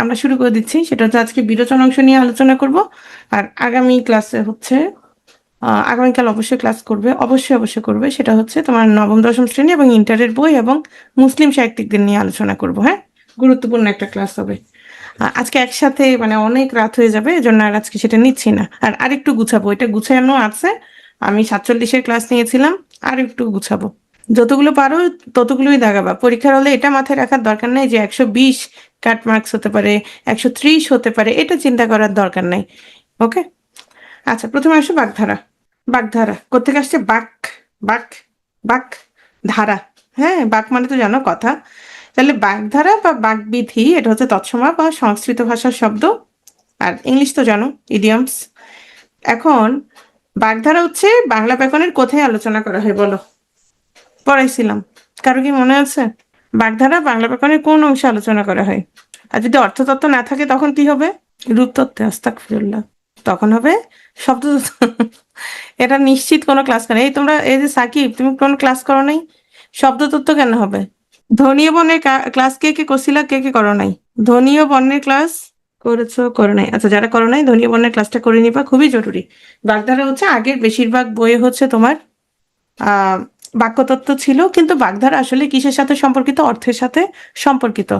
আমরা শুরু করে দিচ্ছি। সেটা হচ্ছে আজকে বিরোচন অংশ নিয়ে আলোচনা করব। আর আগামী ক্লাসে হচ্ছে আগামীকাল অবশ্যই ক্লাস করবে, অবশ্যই করবে। সেটা হচ্ছে তোমার নবম দশম শ্রেণী এবং ইন্টারের বই এবং মুসলিম সাহিত্যিকদের নিয়ে আলোচনা করব। হ্যাঁ, গুরুত্বপূর্ণ একটা ক্লাস হবে। আজকে একসাথে মানে অনেক রাত হয়ে যাবে, এজন্য আর আজকে সেটা নিচ্ছি না। আর আরেকটু গুছাবো, এটা গুছানো আছে। আমি 47-এর ক্লাস নিয়েছিলাম, আর একটু গুছাবো। যতগুলো পারো ততগুলোই দাগাবা। পরীক্ষার হলে এটা মাথায় রাখার দরকার নাই যে 120 কাট মার্কস হতে পারে, 130 হতে পারে, এটা চিন্তা করার দরকার নাই। ওকে, আচ্ছা, প্রথমে আসো বাগধারা। বাগধারা কোত্থেকে আসছে? বাক, বাক, বাক ধারা। হ্যাঁ, বাক মানে তো জানো কথা। তাহলে বাগধারা বা বাকবিধি এটা হচ্ছে তৎসম বা সংস্কৃত ভাষার শব্দ। আর ইংলিশ তো জানো, ইডিয়মস। এখন বাগধারা হচ্ছে বাংলা ব্যাকরণের কোথায় আলোচনা করা হয় বলো? পড়াইছিলাম, কারো কি মনে আছে? বাগধারা বাংলা ব্যাকরণের কোন অংশে আলোচনা করা হয়? আর যদি অর্থতত্ত্ব না থাকে তখন কি হবে? রূপতত্ত্বে, আস্তাগফিরুল্লাহ। তখন হবে শব্দতত্ত্ব। এটা নিশ্চিত কোনো ক্লাস করে। এই তোমরা, এই যে সাকিব, তুমি কোনো ক্লাস করো নাই? শব্দতত্ত্ব কেন হবে? ধ্বনীয় বর্ণের ক্লাস কে কে করছিলা, কে কে করো নাই? ধ্বনীয় বর্ণের ক্লাস করেছো, করো নাই? আচ্ছা, যারা করো নাই ধ্বনীয় বর্ণের ক্লাসটা করে নিবা, খুবই জরুরি। বাগধারা হচ্ছে আগের বেশিরভাগ বইয়ে হচ্ছে তোমার আহ বাক্যতত্ত্ব ছিল, কিন্তু বাগধারা আসলে কিসের সাথে সম্পর্কিত? অর্থের সাথে সম্পর্কিত।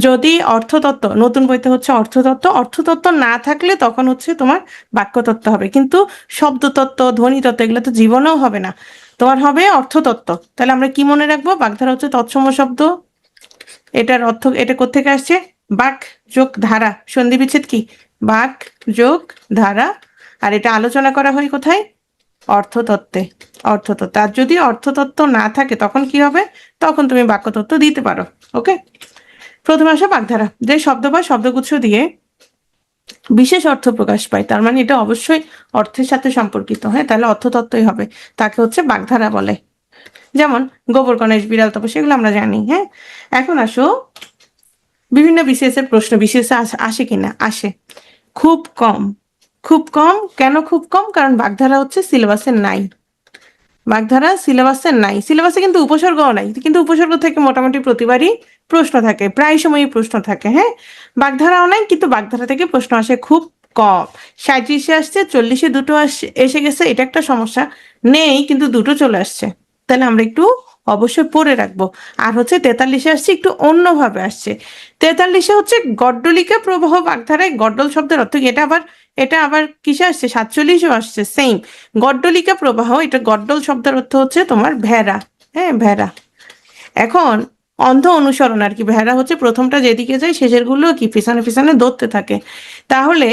যদি অর্থতত্ত্ব, নতুন বইতে হচ্ছে অর্থতত্ত্ব, অর্থতত্ত্ব না থাকলে তখন হচ্ছে তোমার বাক্যতত্ত্ব হবে। কিন্তু শব্দতত্ত্ব, ধ্বনিতত্ত্ব এগুলো তো জীবনেও হবে না, তোমার হবে অর্থতত্ত্ব। তাহলে আমরা কি মনে রাখবো? বাগধারা হচ্ছে তৎসম শব্দ। এটার অর্থ, এটা কোত্থেকে আসছে? বাক যোগ ধারা, সন্ধি বিচ্ছেদ কি? বাক যোগ ধারা। আর এটা আলোচনা করা হয় কোথায়? অর্থতত্ত্বে। অর্থতত্ত্ব। আর যদি অর্থতত্ত্ব না থাকে তখন কি হবে? তখন তুমি বাক্যতত্ত্ব দিতে পারো। ওকে, প্রথমে আসা বাগধারা, যে শব্দ বা শব্দগুচ্ছ দিয়ে বিশেষ অর্থ প্রকাশ পায়, তার মানে এটা অবশ্যই অর্থের সাথে সম্পর্কিত। হ্যাঁ, তাহলে অর্থতত্ত্বই হবে, তাকে হচ্ছে বাগধারা বলে। যেমন গোবর গণেশ, বিড়াল তপস্য, সেগুলো আমরা জানি। হ্যাঁ, এখন আসো বিভিন্ন বিসিএস এর প্রশ্ন। বিসিএস আসে কিনা? আসে, খুব কম। খুব কম কেন খুব কম? কারণ বাগধারা হচ্ছে সিলেবাসে নাই। বাগধারা সিলেবাসে নাই। সিলেবাসে কিন্তু উপসর্গও নাই, কিন্তু উপসর্গ থেকে মোটামুটি প্রতিবারই প্রশ্ন থাকে, প্রায় সময়ই প্রশ্ন থাকে। হ্যাঁ, বাগধারাও নাই, কিন্তু বাগধারা থেকে প্রশ্ন আসে খুব কম। 37-এ আসছে, 40-এ দুটো এসে গেছে, এটা একটা সমস্যা। নেই কিন্তু দুটো চলে আসছে, তাহলে আমরা একটু অবশ্যই পড়ে রাখবো। আর হচ্ছে 43-এ আসছে, একটু অন্যভাবে আসছে। 43-এ হচ্ছে গড্ডলিকা প্রবাহ বাগধারায়। গড্ডল শব্দের অর্থ কি? এটা আবার কিসে আসছে? 47-এও আসছে সেম। গড্ডলিকা প্রবাহ, এটা গড্ডল শব্দের অর্থ হচ্ছে তোমার ভেড়া। হ্যাঁ, ভেড়া। এখন অন্ধ অনুসরণ আর কি, ভেড়া হচ্ছে প্রথমটা যেদিকে যায় শেষের গুলো কি পিছনে পিছনে দৌড়তে থাকে। তাহলে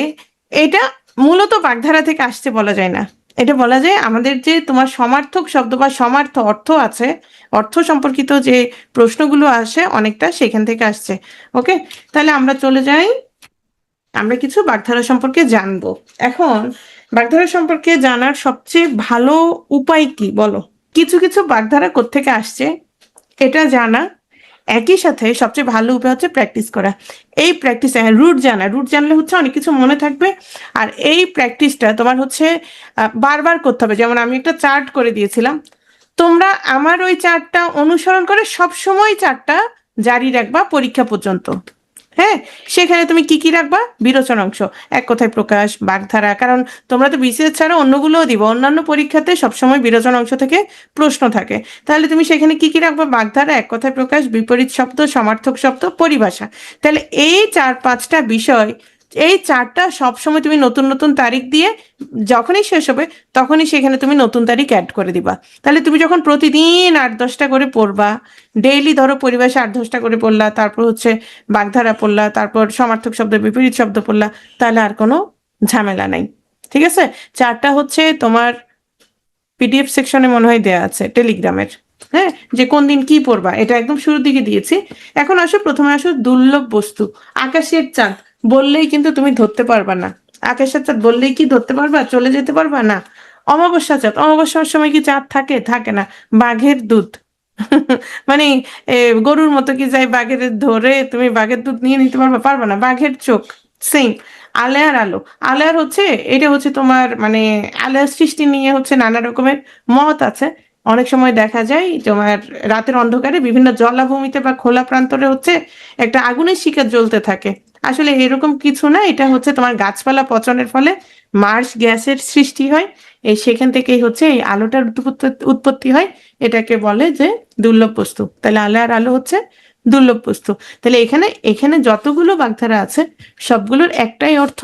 এটা মূলত বাগধারা থেকে আসছে বলা যায় না। এটা বলা যায় আমাদের যে তোমার সমার্থক শব্দ বা সমার্থ অর্থ আছে, অর্থ সম্পর্কিত যে প্রশ্নগুলো আসে অনেকটা সেখান থেকে আসছে। ওকে, তাহলে আমরা চলে যাই, আমরা কিছু বাগধারা সম্পর্কে জানবো। এখন বাগধারা সম্পর্কে জানার সবচেয়ে ভালো উপায় কি বলো? কিছু কিছু বাগধারা কোত্থেকে আসছে এটা জানা, একই সাথে সবচেয়ে ভালো উপায় হচ্ছে প্র্যাকটিস করা। এই প্র্যাকটিস, রুট জানা, রুট জানলে হচ্ছে অনেক কিছু মনে থাকবে। আর এই প্র্যাকটিসটা তোমার হচ্ছে বারবার করতে হবে। যেমন আমি একটা চার্ট করে দিয়েছিলাম, তোমরা আমার ওই চার্টটা অনুসরণ করে সবসময় চার্টটা জারি রাখবা পরীক্ষা পর্যন্ত। হ্যাঁ, সেখানে তুমি কি কি রাখবা? বিরোচন অংশ, এক কথায় প্রকাশ, বাগধারা। কারণ তোমরা তো বিসিএস ছাড়া অন্যগুলোও দিবা, অন্যান্য পরীক্ষাতে সবসময় বিরোচন অংশ থেকে প্রশ্ন থাকে। তাহলে তুমি সেখানে কি কি রাখবা? বাগধারা, এক কথায় প্রকাশ, বিপরীত শব্দ, সমার্থক শব্দ, পরিভাষা। তাহলে এই 4-5টা বিষয়, এই চারটা সবসময় তুমি নতুন নতুন তারিখ দিয়ে যখনই শেষ হবে তখনই সেখানে তুমি নতুন তারিখ অ্যাড করে দিবা। তাহলে তুমি যখন প্রতিদিন 8-10টা করে পড়বা, ডেইলি ধরো পরিভাষা 8-10টা করে পড়লা, তারপর হচ্ছে বাগধারা পড়লা, তারপর সমার্থক শব্দ, বিপরীত শব্দ পড়লা, তাহলে আর কোনো ঝামেলা নাই। ঠিক আছে, চারটা হচ্ছে তোমার পিডিএফ সেকশনে মনে হয় দেয়া আছে টেলিগ্রামের। হ্যাঁ, যে কোন দিন কি পড়বা এটা একদম শুরুর দিকে দিয়েছি। এখন আসো, প্রথমে আসো দুর্লভ বস্তু। আকাশের চাঁদ বললেই কিন্তু তুমি ধরতে পারবা না। আকাশের চাঁদ বললেই কি ধরতে পারবা? চলে যেতে পারবা না। অমাবস্যা চাঁদ, অমাবস্যার সময় কি চাঁদ থাকে? থাকে না। বাঘের দুধ, মানে গরুর মতো কি যাই বাঘের ধরে তুমি বাঘের দুধ নিয়ে নিতে পারবা? পারবা না। বাঘের চোখ, সেম। আলেয়ার আলো, আলেয়ার হচ্ছে, এটা হচ্ছে তোমার মানে আলেয়ার সৃষ্টি নিয়ে হচ্ছে নানা রকমের মত আছে। অনেক সময় দেখা যায় তোমার রাতের অন্ধকারে বিভিন্ন জলাভূমিতে বা খোলা প্রান্তরে হচ্ছে একটা আগুনের শিখা জ্বলতে থাকে। আসলে এরকম কিছু না, এটা হচ্ছে তোমার গাছপালা পচনের ফলে মার্শ গ্যাসের সৃষ্টি হয়, এই সেখান থেকেই হচ্ছে এই আলোটার উৎপত্তি হয়। এটাকে বলে যে দুর্লভ বস্তু। তাহলে আলো আর আলো হচ্ছে দুর্লভ বস্তু। তাহলে এখানে এখানে যতগুলো বাগধারা আছে সবগুলোর একটাই অর্থ,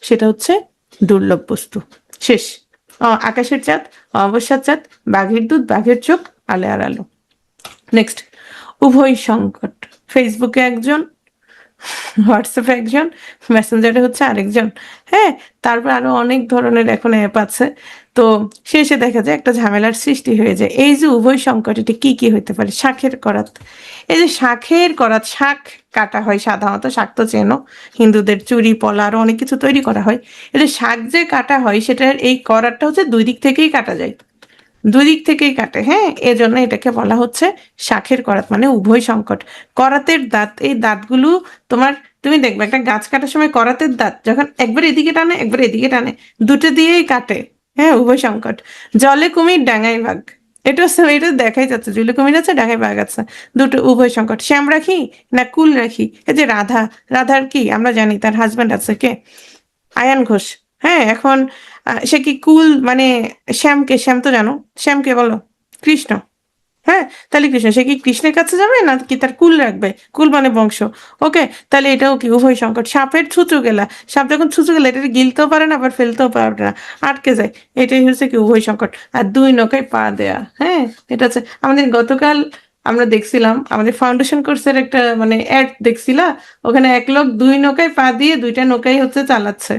সেটা হচ্ছে দুর্লভ বস্তু। শেষ। আকাশের চাঁদ, অমাবস্যার চাঁদ, বাঘের দুধ, বাঘের চোখ, আলো আর আলো। নেক্সট, উভয় সংকট। ফেসবুকে একজন, হোয়াটসঅ্যাপে একজন, মেসেঞ্জারে হচ্ছে আরেকজন। হ্যাঁ, তারপর আরো অনেক ধরনের এখন অ্যাপ আছে। তো শেষে দেখা যায় একটা ঝামেলার সৃষ্টি হয়ে যায়। এই যে উভয় সংকট, এটা কি কি হইতে পারে? শাঁখের করাত। এই যে শাঁখের করাত, শাঁখ কাটা হয় সাধারণত, শাঁখ তো চেনো, হিন্দুদের চুড়ি পলা আরো অনেক কিছু তৈরি করা হয়। এটা শাঁখ যে কাটা হয় সেটার এই করাতটা হচ্ছে দুই দিক থেকেই কাটা যায়, দুই দিক থেকেই কাটে। হ্যাঁ, এজন্য এটাকে বলা হচ্ছে শাঁখের করাত, মানে উভয় সংকট। করাতের দাঁত, এই দাঁতগুলো তোমার, তুমি দেখবে একটা গাছ কাটার সময় করাতের দাঁত যখন একবার এদিকে টানে একবার এদিকে টানে, দুটো দিয়েই কাটে। হ্যাঁ, উভয় সংকট। জলে কুমির ডাঙায় বাঘ, এটা দেখাই যাচ্ছে, জলে কুমির আছে ডাঙায় বাঘ আছে, দুটো উভয় সংকট। শ্যাম রাখি না কুল রাখি? এই যে রাধা, রাধার কি আমরা জানি তার হাজবেন্ড আছে, কে? আয়ান ঘোষ। হ্যাঁ, এখন সে কি কুল মানে শ্যামকে, শ্যাম তো জানো, শ্যামকে বলো কৃষ্ণ। হ্যাঁ, তাহলে কৃষ্ণ, সে কি কৃষ্ণের কাছে যাবে না কি তার কুল রাখবে? কুল মানে বংশ। ওকে, তাহলে এটাও কি উভয় সংকট। সাপের ছুঁচো গেলা, সাপ যখন ছুঁচো গেলা এটা গিলতেও পারে না আবার ফেলতেও পারে না, আটকে যায়। এটাই হচ্ছে কি উভয় সংকট। আর দুই নৌকায় পা দেয়া, হ্যাঁ, এটা হচ্ছে আমাদের গতকাল আমরা দেখছিলাম আমাদের ফাউন্ডেশন কোর্সের একটা মানে অ্যাড দেখছিলা, ওখানে এক লোক দুই নৌকায় পা দিয়ে দুইটা নৌকাই হচ্ছে চালাচ্ছে।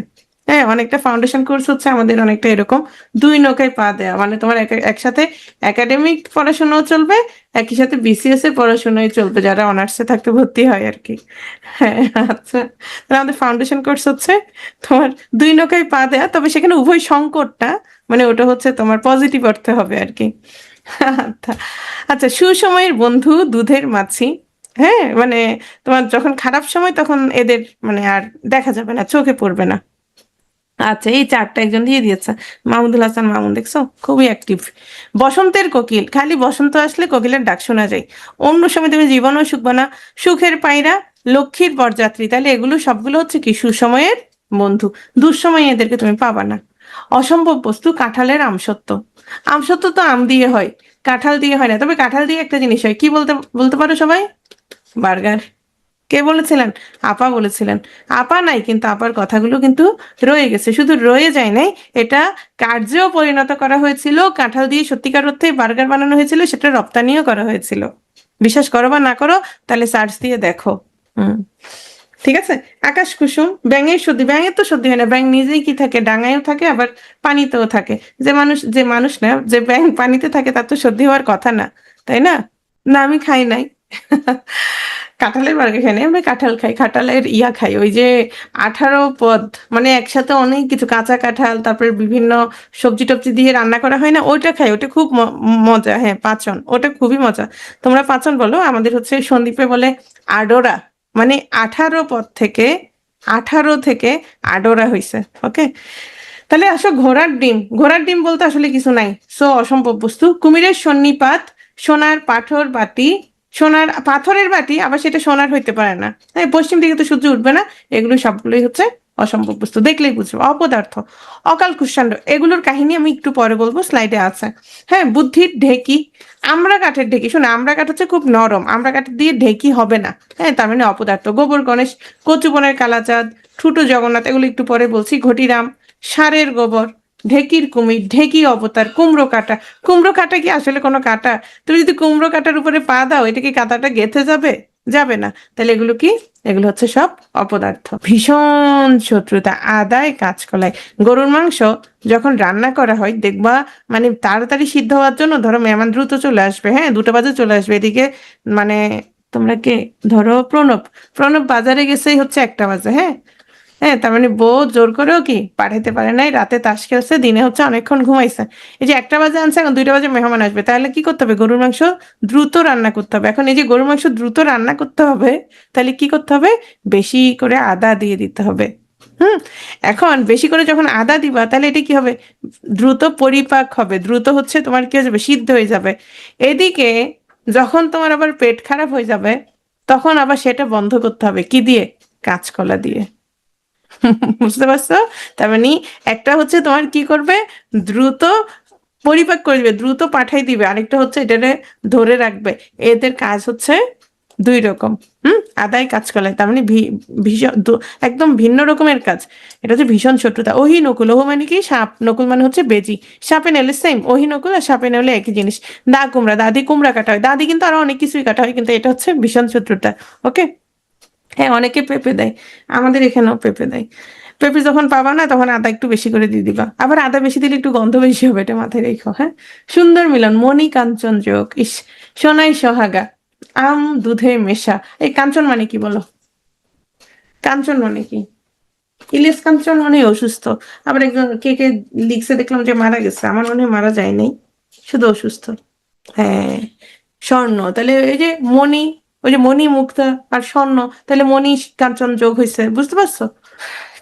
হ্যাঁ, অনেকটা ফাউন্ডেশন কোর্স হচ্ছে আমাদের অনেকটা এরকম, দুই নৌকায় পা দেয়া, মানে তোমার একসাথে একাডেমিক পড়াশোনাও চলবে, একই সাথে বিসিএস এর পড়াশোনাই চলবে, যারা অনার্সে থাকতে ভর্তি হয় আর কি। হ্যাঁ, আচ্ছা, তাহলে আমাদের ফাউন্ডেশন কোর্স হচ্ছে তোমার দুই নৌকায় পা দেয়া, তবে সেখানে উভয় সংকটটা মানে ওটা হচ্ছে তোমার পজিটিভ অর্থে হবে আর কি। আচ্ছা, আচ্ছা, সুসময়ের বন্ধু দুধের মাছি। হ্যাঁ, মানে তোমার যখন খারাপ সময় তখন এদের মানে আর দেখা যাবে না, চোখে পড়বে না। আচ্ছা, এই চারটা একজন দিয়ে দিয়েছে, মাহমুদুল হাসান মামুন, দেখছো খুবই অ্যাক্টিভ। বসন্তের কোকিল, খালি বসন্ত আসলে কোকিলের ডাক শোনা যায়, অন্য সময় তুমি জীবনও সুখবা না। সুখের পায়রা, লক্ষ্মীর বরযাত্রী, তাহলে এগুলো সবগুলো হচ্ছে কি সুসময়ের বন্ধু, দুঃসময়ে এদেরকে তুমি পাবা না। অসম্ভব বস্তু, কাঁঠালের আমসত্ব। আমসত্ব তো আম দিয়ে হয়, কাঁঠাল দিয়ে হয় না, তবে কাঁঠাল দিয়ে একটা জিনিস হয়, কি বলতে বলতে পারো সবাই? বার্গার। কে বলেছিলেন? আপা বলেছিলেন। আপা নাই, কিন্তু আপার কথাগুলো কিন্তু রয়ে গেছে, শুধু রয়ে যায় নাই, এটা কার্যেও পরিণত করা হয়েছিল। কাঁঠাল দিয়ে সত্যিকার অর্থে বার্গার বানানো হয়েছিল, সেটা রপ্তানিও করা হয়েছিল। বিশ্বাস করো বা না করো, তাহলে সার্চ দিয়ে দেখো। হুম, ঠিক আছে। আকাশ কুসুম, ব্যাঙের সর্দি, ব্যাঙের তো সর্দি হয় না, ব্যাঙ নিজেই কি থাকে, ডাঙায়ও থাকে আবার পানিতেও থাকে। যে মানুষ না, যে ব্যাঙ পানিতে থাকে তার তো সর্দি হওয়ার কথা না, তাই না? না, আমি খাই নাই। কাঁঠালের বার্গার খাই নাই, আমরা কাঁঠাল খাই, কাঁঠালের ইয়া খাই, ওই যে 18 পদ, মানে একসাথে অনেক কিছু, কাঁচা কাঁঠাল তারপরে বিভিন্ন সবজি টবজি দিয়ে রান্না করা হয় না, ওইটা খাই, ওটা খুব মজা। হ্যাঁ, পাঁচন, ওটা খুবই মজা। তোমরা পাঁচন বলো, আমাদের হচ্ছে সন্দ্বীপে বলে আডোরা, মানে 18 পদ থেকে 18 থেকে আডোরা হয়েছে। ওকে, তাহলে আসো ঘোড়ার ডিম। ঘোড়ার ডিম বলতে আসলে কিছু নাই, সো অসম্ভব বস্তু। কুমিরের সন্নিপাত, সোনার পাথর বাটি, সোনার পাথরের বাটি, আবার সেটা সোনার হইতে পারে না। হ্যাঁ, পশ্চিম দিকে তো সূর্য উঠবে না। এগুলো সবগুলোই হচ্ছে অসম্ভব বস্তু, দেখলেই বুঝবো, অপদার্থ। অকাল কুষ্মাণ্ড, এগুলোর কাহিনী আমি একটু পরে বলবো, স্লাইডে আছে। হ্যাঁ, বুদ্ধির ঢেকি, আমড়া কাঠের ঢেকি। শোনো, আমড়া কাঠ হচ্ছে খুব নরম, আমড়া কাঠ দিয়ে ঢেকি হবে না। হ্যাঁ, তার মানে অপদার্থ। গোবর গণেশ, কচুবনের কালাচাঁদ, ঠুটো জগন্নাথ, এগুলো একটু পরে বলছি। ঘটিরাম, ষাঁড়ের গোবর, ঢেকির কুমির, ঢেকি অবতার, কুমড়ো কাটা। কুমড়ো কাটা কি আসলে কোনো কাটা? তুমি যদি কুমড়ো কাটার উপরে পা দাও, এটা কি কাঁটাটা গেঁথে যাবে? যাবে না। তাহলে এগুলো কি? এগুলো হচ্ছে সব অপদার্থ। ভীষণ শত্রুতা, আদায় কাঁচকলায়। গরুর মাংস যখন রান্না করা হয় দেখবা, মানে তাড়াতাড়ি সিদ্ধ হওয়ার জন্য ধরো মেহমান দ্রুত চলে আসবে, হ্যাঁ 2টা বাজে চলে আসবে, এদিকে মানে তোমরা কে, ধরো প্রণব, প্রণব বাজারে গেছেই হচ্ছে 1টা বাজে। হ্যাঁ, হ্যাঁ, তার মানে বউ জোর করেও কি পাঠাইতে পারে নাই, রাতে তাস খেলছে, দিনে হচ্ছে অনেকক্ষণ ঘুমাইছে। এই যে 1টা বাজে আনছে, এখন 2টা বাজে মেহমান আসবে, তাহলে কি করতে হবে? গরুর মাংস দ্রুত রান্না করতে হবে। এখন এই যে গরুর মাংস দ্রুত রান্না করতে হবে, তাহলে কি করতে হবে? বেশি করে আদা দিয়ে দিতে হবে। হুম, এখন বেশি করে যখন আদা দিবা, তাহলে এটা কি হবে? দ্রুত পরিপাক হবে, দ্রুত হচ্ছে তোমার কি হয়ে যাবে, সিদ্ধ হয়ে যাবে। এদিকে যখন তোমার আবার পেট খারাপ হয়ে যাবে, তখন আবার সেটা বন্ধ করতে হবে কি দিয়ে? কাঁচকলা দিয়ে। বুঝতে পারছো? তার মানে একটা হচ্ছে তোমার কি করবে, দ্রুত পরিপাক করে দিবে, দ্রুত পাঠাই দিবে, আরেকটা হচ্ছে এটারে ধরে রাখবে। এদের কাজ হচ্ছে দুই রকম। আদায় কাঁচকলায়, তার মানে ভীষণ একদম ভিন্ন রকমের কাজ। এটা হচ্ছে ভীষণ শত্রুতা। ওহি নকুল, ওহ মানে কি সাপ, নকুল মানে হচ্ছে বেজি। সাপে নেলে সেম, ওহি নকুল আর সাপে নেলে একই জিনিস। দা কুমড়া, দাদি কুমড়া কাটা হয়, দাদি কিন্তু আরো অনেক কিছুই কাটা হয়, কিন্তু এটা হচ্ছে ভীষণ শত্রুতা। ওকে। হ্যাঁ, অনেকে পেঁপে দেয়, আমাদের এখানেও পেঁপে দেয়। পেঁপে যখন পাবা না তখন আদা একটু বেশি করে দিয়ে দিবা, আবার আদা বেশি দিলে একটু গন্ধ বেশি হবে, এটা মাথায় রেখো। হ্যাঁ, সুন্দর মিলন, মণি কাঞ্চন যোগ, ইস, সোনাই সোহাগা, আম দুধে মেশা। এই কাঞ্চন মানে কি বলো? কাঞ্চন মানে কি? ইলিশ কাঞ্চন মানে অসুস্থ। আবার একজন কে কে লিখছে দেখলাম যে মারা গেছে, আমার মনে হয় মারা যায় নাই, শুধু অসুস্থ। হ্যাঁ, স্বর্ণ, তাহলে এই যে মণি, ওই যে মণি মুক্তা আর স্বর্ণ, তাহলে মণি কাঞ্চন যোগ হয়েছে, বুঝতে পারছো?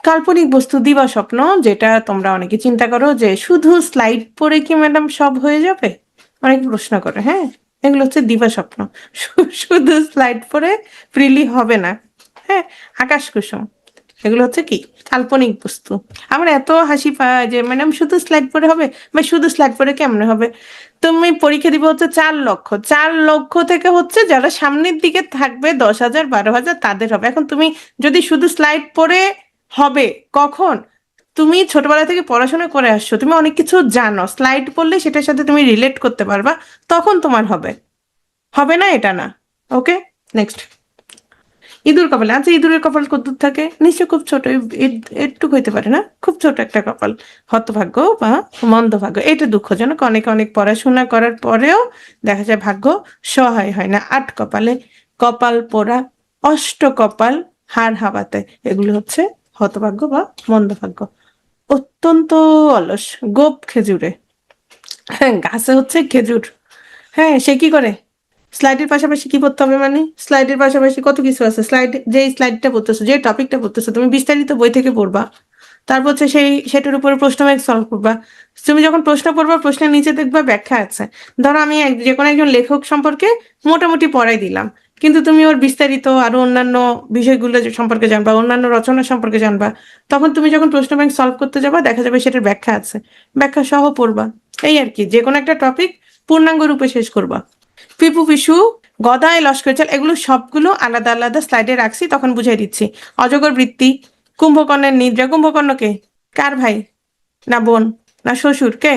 কাল্পনিক বস্তু দিবা স্বপ্ন, যেটা তোমরা অনেকে চিন্তা করো যে শুধু স্লাইড পরে কি ম্যাডাম সব হয়ে যাবে, অনেকে প্রশ্ন করে। হ্যাঁ, এগুলো হচ্ছে দিবা স্বপ্ন। শুধু স্লাইড পরে ফ্রিলি হবে না। হ্যাঁ, আকাশ কুসুম, এগুলো হচ্ছে কি কাল্পনিক বস্তু। আমার এত হাসি পায় যে ম্যাডাম শুধু স্লাইড পরে হবে, বা শুধু স্লাইড পরে কেমনে হবে? তুমি পরীক্ষা দিবে হচ্ছে 4 লক্ষ, 4 লক্ষ থেকে হচ্ছে যারা সামনের দিকে থাকবে 10,000 12,000 তাদের হবে। এখন তুমি যদি শুধু স্লাইড পরে হবে, কখন? তুমি ছোটবেলা থেকে পড়াশোনা করে আসছো, তুমি অনেক কিছু জানো, স্লাইড পড়লে সেটার সাথে তুমি রিলেট করতে পারবা, তখন তোমার হবে। হবে না এটা না। ওকে, নেক্সট। ইঁদুর কপালে, আচ্ছা ইঁদুরের কপাল কদ্দুর থাকে? নিশ্চয় খুব ছোট, এটুক হইতে পারে না, খুব ছোট একটা কপাল। হতভাগ্য বা মন্দভাগ্য, এটা দুঃখজনক। অনেক অনেক পড়াশোনা করার পরেও দেখা যায় ভাগ্য সহায় হয় না। 8 কপালে, কপাল পোড়া, অষ্টকপাল, হাড় হাওয়াতে, এগুলো হচ্ছে হতভাগ্য বা মন্দভাগ্য। অত্যন্ত অলস, গোপ খেজুরে। হ্যাঁ, গাছে হচ্ছে খেজুর। হ্যাঁ, সে কি করে? স্লাইডের পাশাপাশি কি পড়তে হবে, মানে স্লাইডের পাশাপাশি কত কিছু আছে। যেই স্লাইডটা পড়তেছো, যে টপিকটা পড়তেছো, তুমি বিস্তারিত বই থেকে পড়বা, তারপর হচ্ছে সেটার উপরে প্রশ্ন ব্যাংক সলভ করবা। তুমি যখন প্রশ্ন পড়বা, প্রশ্নের নিচে দেখবা ব্যাখ্যা আছে। ধরো আমি যে কোনো একজন লেখক সম্পর্কে মোটামুটি পড়াই দিলাম, কিন্তু তুমি ওর বিস্তারিত আরো অন্যান্য বিষয়গুলো সম্পর্কে জানবা, অন্যান্য রচনা সম্পর্কে জানবা, তখন তুমি যখন প্রশ্ন ব্যাংক সলভ করতে যাবা দেখা যাবে সেটার ব্যাখ্যা আছে, ব্যাখ্যা সহ পড়বা। এই আর কি, যে কোনো একটা টপিক পূর্ণাঙ্গ রূপে শেষ করবা। পিপু পিসু, গদাই লস্কর চাল, এগুলো সবগুলো আলাদা আলাদা স্লাইডে রাখছি, তখন বুঝাই দিচ্ছি। অজগর বৃত্তি, কুম্ভকর্ণের নিদ্রা, কুম্ভকর্ণ কে? কার ভাই? না বোন? না শ্বশুর? কে?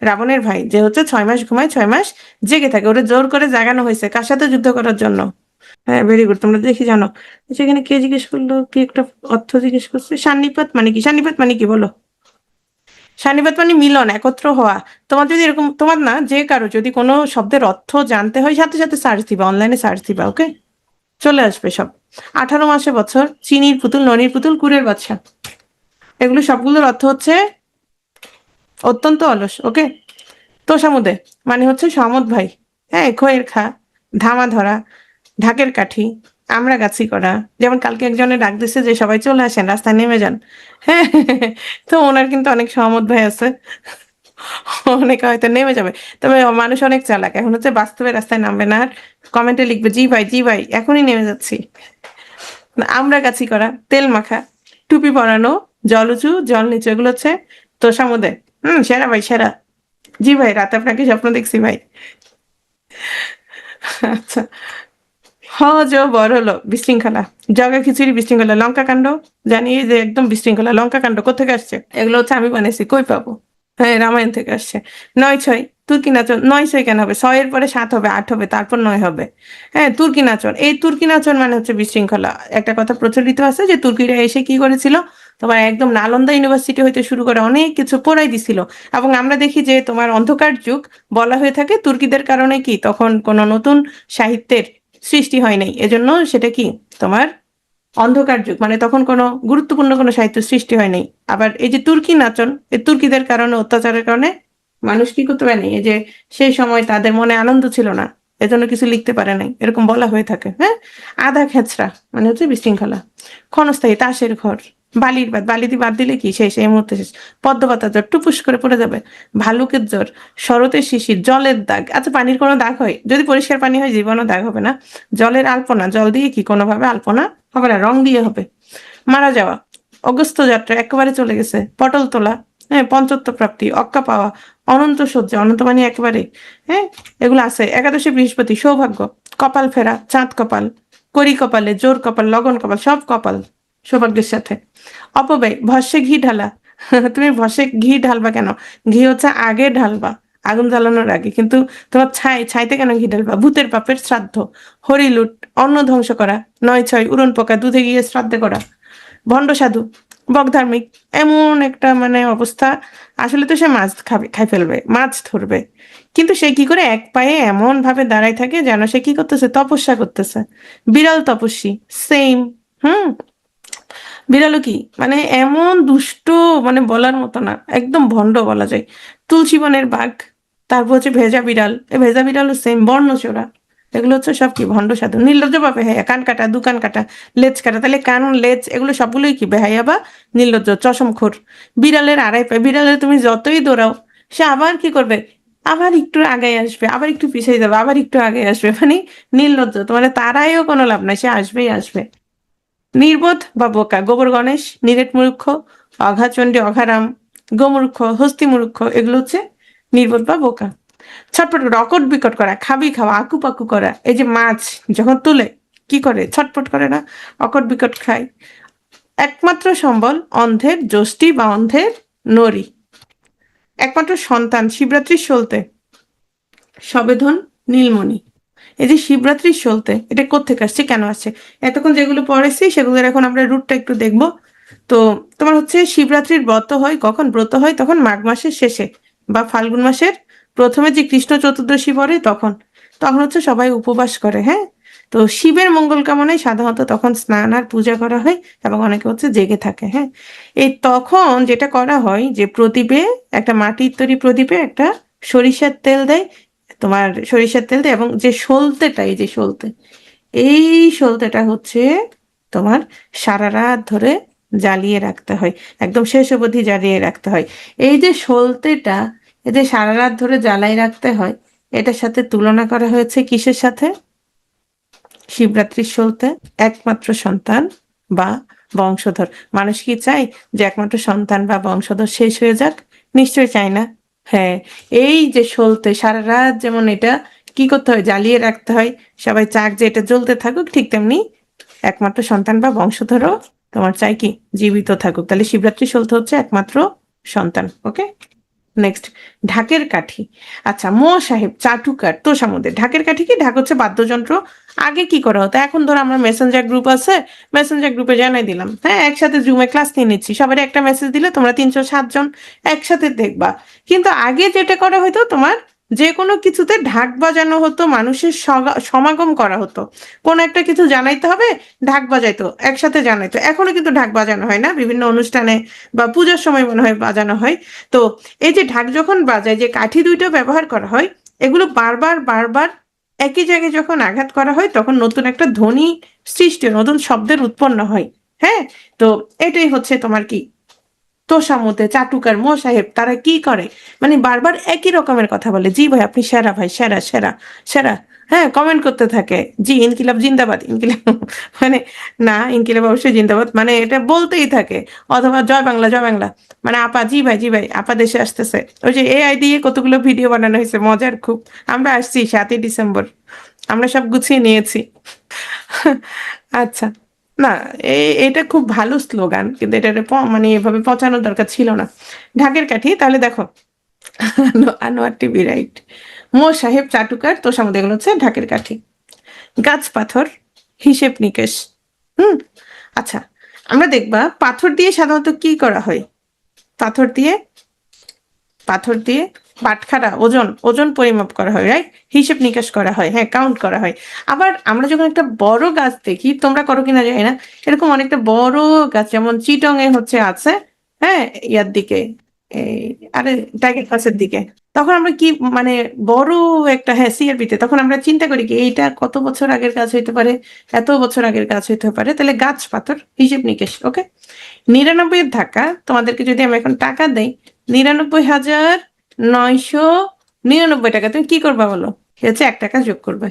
রাবণের ভাই, যে হচ্ছে 6 মাস ঘুমায়, 6 মাস জেগে থাকে, ওরা জোর করে জাগানো হয়েছে কার সাথে? যুদ্ধ করার জন্য। হ্যাঁ, ভেরি গুড, তোমরা দেখি জানো। সেখানে কে জিজ্ঞেস করলো, কি একটা অর্থ জিজ্ঞেস করছে, সান্নিপাত মানে কি? সান্নিপাত মানে কি বলো? সান্নিপাত মানে মিলন, একত্র হওয়া। তোমার যদি এরকম, তোমার না যে কারো যদি কোনো শব্দের অর্থ জানতে হয়, সাথে সাথে সার্চ দিবা, অনলাইনে সার্চ দিবা, ওকে, চলে আসবে সব। 18 মাসে বছর, চিনির পুতুল, ননির পুতুল, কুরের বাদশা, এগুলো সবগুলোর অর্থ হচ্ছে অত্যন্ত অলস। ওকে। তোষামুদে মানে হচ্ছে সমদ ভাই। হ্যাঁ, খয়ের খা, ধামা ধরা, ঢাকের কাঠি, আমরা গাছি করা। যেমন কালকে একজনের ডাক দিছে যে সবাই চলে আসেন, রাস্তায় নেমে যান। হ্যাঁ, তো ওনার কিন্তু অনেক সহমত ভাই আছে, অনেকে হয়তো নেমে যাবে। তবে মানুষ অনেক চালাক, এখন হচ্ছে বাস্তবে রাস্তায় নামবে না, আর কমেন্টে লিখবে জি ভাই জি ভাই এখনই নেমে যাচ্ছি। আমরা গাছি করা, তেল মাখা, টুপি পরানো, জল উঁচু জল নিচু, এগুলো হচ্ছে তোষামোদে। সেরা ভাই সেরা। জি ভাই, রাতে আপনাকে স্বপ্ন দেখছি ভাই। আচ্ছা, হজ ও বড় হলো বিশৃঙ্খলা, জগা খিচুড়ি বিশৃঙ্খলা, লঙ্কা কাণ্ড, জানি এই যে একদম বিশৃঙ্খলা। লঙ্কা কাণ্ড কোথেকে আসছে? এগুলো হচ্ছে আমি বানাইছি, কই পাবো? হ্যাঁ, রামায়ণ থেকে আসছে। 9 6, তুর্কি নাচন। 9 6 কেন হবে? 6 এর পরে 7 হবে, 8 হবে, তারপর 9 হবে। হ্যাঁ, তুর্কি নাচন, এই তুর্কি নাচন মানে হচ্ছে বিশৃঙ্খলা। একটা কথা প্রচলিত আছে যে তুর্কিরা এসে কি করেছিল, তোমার একদম নালন্দা ইউনিভার্সিটি হইতে শুরু করে অনেক কিছু পড়াই দিছিল। এবং আমরা দেখি যে তোমার অন্ধকার যুগ বলা হয়ে থাকে তুর্কিদের কারণে। কি তখন কোনো নতুন সাহিত্যের সৃষ্টি হয় নাই, এজন্য সেটা কি তোমার অন্ধকার যুগ, মানে তখন কোনো গুরুত্বপূর্ণ কোনো সাহিত্য সৃষ্টি হয় নাই। আবার এই যে তুর্কি নাচন, এই তুর্কিদের কারণে, অত্যাচারের কারণে মানুষ কি করতে পারেনি, এই যে সেই সময় তাদের মনে আনন্দ ছিল না, এজন্য কিছু লিখতে পারে নাই, এরকম বলা হয়ে থাকে। হ্যাঁ, আধা খেচড়া মানে হচ্ছে বিশৃঙ্খলা। ক্ষণস্থায়ী, তাসের ঘর, বালি দিয়ে বাদ দিলে কি শেষ, এই মুহূর্তে শেষ। পদ্মপাতার জ্বর টুপুস করে পড়ে যাবে, ভালুকের জ্বর, শরতের শিশির, জলের দাগ। আচ্ছা, পানির কোনো দাগ হয়? যদি পরিষ্কার পানি হয় জীবনও দাগ হবে না। জলের আলপনা, জল দিয়ে কি কোনোভাবে আলপনা হবে না, রং দিয়ে হবে। মারা যাওয়া, অগস্ত্য যাত্রা একেবারে চলে গেছে, পটল তোলা, হ্যাঁ, পঞ্চত্ব প্রাপ্তি, অক্কা পাওয়া, অনন্ত সহ্য, অনন্ত মানে একেবারে, হ্যাঁ, এগুলো আছে। একাদশী বৃহস্পতি, সৌভাগ্য, কপাল ফেরা, চাঁদ কপাল, করি কপালে, জোর কপাল, লগন কপাল, সব কপাল সৌভাগ্যের সাথে। অপব্যয়, ভস্যে ঘি ঢালা। তুমি ভস্যে ঘি ঢালবা কেন? ঘি হচ্ছে আগে ঢালবা, আগুন জ্বালানোর আগে। কিন্তু তোমার ছাইতে কেন ঘি ঢালবা? ভূতের পাপের শ্রাদ্ধ, হরিলুট, অন্ন ধ্বংস করা, 9/6, উড়ন পোকা, দুধে গিয়ে শ্রাদ্ধ করা, ভণ্ড সাধু, বকধার্মিক, এমন একটা মানে অবস্থা। আসলে তো সে মাছ খাই ফেলবে, মাছ ধরবে, কিন্তু সে কি করে এক পায়ে এমন ভাবে দাঁড়ায় থাকে যেন সে কি করতেছে, তপস্যা করতেছে। বিড়াল তপস্বী, সেম। হুম। বিড়ালও কি মানে এমন দুষ্ট, মানে বলার মতো না, একদম ভণ্ড বলা যায়। তুলসী বনের বাঘ, তারপর হচ্ছে ভেজা বিড়াল, এই ভেজা বিড়ালও সেম, বর্ণচোরা। এগুলো হচ্ছে সব কি ভণ্ড সাধু, নির্লজ্জ বা বেহায়া, কান কাটা, দু কান কাটা, লেজ কাটা। তাহলে কান, লেজ এগুলো সবগুলোই কি বেহায়া বা নির্লজ্জ, চশমখোর। বিড়ালের আড়াই পায়, বিড়ালের তুমি যতই দৌড়াও সে আবার কি করবে, আবার একটু আগে আসবে, আবার একটু পিছিয়ে যাবে, আবার একটু আগে আসবে, মানে নির্লজ্জ। তোমার তারাইও কোনো লাভ নাই, সে আসবেই আসবে। নির্বোধ বা বোকা, গোবর গণেশ, নিরেট মূর্খ, অঘাচণ্ডী, অঘারাম, গোমূর্খ, হস্তি মূর্খ, এগুলো হচ্ছে নির্বোধ বা বোকা। ছটপট করে, অকট বিকট করা, খাবি খাওয়া, আকুপাকু করা। এই যে মাছ যখন তুলে কি করে, ছটপট করে না, অকট বিকট খায়। একমাত্র সম্বল অন্ধের যষ্টি বা অন্ধের নরি। একমাত্র সন্তান শিবরাত্রির সলতে, সবেধন, নীলমণি। এই যে শিবরাত্রির সলতে, এটা কোত্থেকে আসছে, কেন আসছে? এতক্ষণ যেগুলো পড়েছি সেগুলোর এখন আমরা রুটটা একটু দেখবো। তো তোমার হচ্ছে শিবরাত্রির ব্রত হয় কখন? ব্রত হয় তখন মাঘ মাসের শেষে বা ফাল্গুন মাসের প্রথমে, যে কৃষ্ণ চতুর্দশী পড়ে তখন। তখন হচ্ছে সবাই উপবাস করে, হ্যাঁ। তো শিবের মঙ্গল কামনায় সাধারণত তখন স্নান আর পূজা করা হয়, এবং অনেকে হচ্ছে জেগে থাকে, হ্যাঁ। এই তখন যেটা করা হয় যে প্রদীপে, একটা মাটির তৈরি প্রদীপে একটা সরিষার তেল দেয়, তোমার সরিষার তেল দেয়, এবং যে সলতেটা, এই যে সলতে, এই সলতেটা হচ্ছে তোমার সারা রাত ধরে জ্বালিয়ে রাখতে হয়, একদম শেষ অবধি জ্বালিয়ে রাখতে হয়। এই যে সলতেটা, এই যে সারা রাত ধরে জ্বালাই রাখতে হয়, এটার সাথে তুলনা করা হয়েছে কিসের সাথে? শিবরাত্রির সলতে। একমাত্র সন্তান বা বংশধর। মানুষ কি চায় যে একমাত্র সন্তান বা বংশধর শেষ হয়ে যাক? নিশ্চয়ই চায় না। হ্যাঁ, এই যে সলতে সারা রাত যেমন এটা কি করতে হয়, জ্বালিয়ে রাখতে হয়, সবাই চাক যে এটা জ্বলতে থাকুক, ঠিক তেমনি একমাত্র সন্তান বা বংশধরও তোমার চাই কি জীবিত থাকুক। তাহলে শিবরাত্রি সলতে হচ্ছে একমাত্র সন্তান। ওকে, নেক্সট, ঢাকের কাঠি। আচ্ছা, সাহেব, চাটুকার, তোষামোদের। ঢাকের কাঠি কি? ঢাক হচ্ছে বাদ্যযন্ত্র। আগে কি করা হতো, এখন ধরো আমরা মেসেঞ্জার গ্রুপ আছে, মেসেঞ্জার গ্রুপে জানাই দিলাম, হ্যাঁ, একসাথে জুমে ক্লাস নিয়ে নিচ্ছি, সবারই একটা মেসেজ দিলে তোমরা 307 জন একসাথে দেখবা। কিন্তু আগে যেটা করা হতো, তোমার যে কোনো কিছুতে ঢাক বাজানো হতো, মানুষের সমাগম করা হতো, কোন একটা কিছু জানাইতে হবে, ঢাক বাজাইতো, একসাথে জানাইতো। এখনো কিন্তু ঢাক বাজানো হয় না, বিভিন্ন অনুষ্ঠানে বা পূজার সময় মনে হয় বাজানো হয়। তো এই যে ঢাক যখন বাজায়, যে কাঠি দুইটা ব্যবহার করা হয়, এগুলো বারবার বারবার একই জায়গায় যখন আঘাত করা হয়, তখন নতুন একটা ধ্বনি সৃষ্টি, নতুন শব্দের উৎপন্ন হয়, হ্যাঁ। তো এটাই হচ্ছে তোমার কি তোষামোদে, চাটুকার, সাহেব, তারা কি করে, মানে বারবার একই রকমের কথা বলে, জি ভাই আপনি সেরা, ভাই সেরা সেরা সেরা, হ্যাঁ, কমেন্ট করতে থাকে, জি ইনকিলাব জিন্দাবাদ, ইনকিলাব মানে না, ইনকিলাব অবশ্যই জিন্দাবাদ, মানে এটা বলতেই থাকে। অথবা জয় বাংলা, জয় বাংলা, মানে আপা, জি ভাই, জি ভাই, আপা দেশে আসতেছে। ওই যে এআই দিয়ে কতগুলো ভিডিও বানানো হয়েছে, মজার খুব। আমরা আসছি 7ই ডিসেম্বর, আমরা সব গুছিয়ে নিয়েছি। আচ্ছা, না, এটা খুব ভালো স্লোগান, কিন্তু এটা মানে এভাবে পচানোর দরকার ছিল না। ঢাকের কাঠি, তাহলে দেখো, আনোয়ার টিভি, রাইট। সাহেব, চাটুকার, তোষামোদ, এগুলো হচ্ছে ঢাকের কাঠি। গাছ পাথর, হিসেব নিকেশ। হুম। আচ্ছা, আমরা দেখবা পাথর দিয়ে সাধারণত কি করা হয়, পাথর দিয়ে, পাথর দিয়ে বাটখারা, ওজন, ওজন পরিমাপ করা হয়, রাইট। হিসেব নিকাশ করা হয়, হ্যাঁ, কাউন্ট করা হয়। আবার আমরা যখন একটা বড় গাছ দেখি, তোমরা করো কিনা জানি না, এরকম অনেকটা বড় গাছ, যেমন চিটং এ হচ্ছে আছে, হ্যাঁ, ইয়ার দিকে, এই, আরে টাইগার পাসের দিকে, তখন আমরা কি মানে বড় একটা, হ্যাঁ সিআরপিতে তখন আমরা চিন্তা করি কি এইটা কত বছর আগের কাজ হইতে পারে, এত বছর আগের কাজ হইতে পারে, তাহলে গাছ পাথর হিসেব নিকেশ। ওকে, 99 এর ধাক্কা তোমাদেরকে যদি আমি এখন টাকা দেই, 99,999 টাকা, তুমি কি করবা বলো? সে হচ্ছে 1 টাকা যোগ করবে।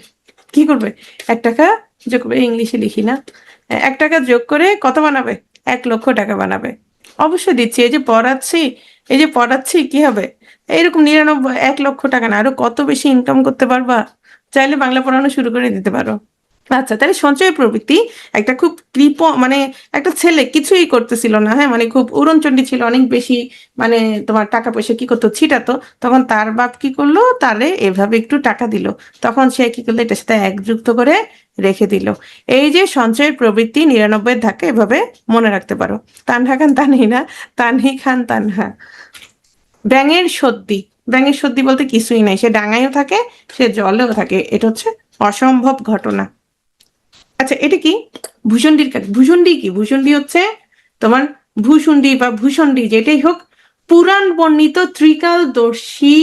কি করবে? 1 টাকা যোগ করবে, ইংলিশে লিখি না, 1 টাকা যোগ করে কত বানাবে? 1 লক্ষ টাকা বানাবে। অবশ্যই দিচ্ছি, এই যে পড়াচ্ছি, এই যে পড়াচ্ছি, কি হবে? এইরকম 1 লক্ষ টাকা না, আরো কত বেশি ইনকাম করতে পারবা, চাইলে বাংলা পড়ানো শুরু করে দিতে পারো। আচ্ছা, তাহলে সঞ্চয় প্রবৃত্তি একটা খুব মানে একটা ছেলে কিছুই করতেছিল না, হ্যাঁ, মানে খুব উড়নচণ্ডী ছিল, অনেক বেশি মানে তোমার টাকা পয়সা কি করতো, ছিটাতো। তখন তার বাপ কি করলো, তারে এভাবে একটু টাকা দিল, তখন সে কি করলো, এটার সাথে একযুক্ত করে রেখে দিল। এই যে সঞ্চয়ের প্রবৃত্তি 99-এর ধাক্কা, এভাবে মনে রাখতে পারো। তানহা খান তানহি না, তানহি খান তানহা। ব্যাঙের সর্দি, ব্যাঙের সর্দি বলতে কিছুই নাই, সে ডাঙায়ও থাকে, সে জলেও থাকে, এটা হচ্ছে অসম্ভব ঘটনা। আচ্ছা, এটা কি? ভূষণ্ডির কাক। ভূষণ্ডি কি? ভূষণ্ডি হচ্ছে তোমার ভূষণ্ডি বা ভূষণ্ডি যেটাই হোক, পুরাণ বর্ণিত ত্রিকালদর্শী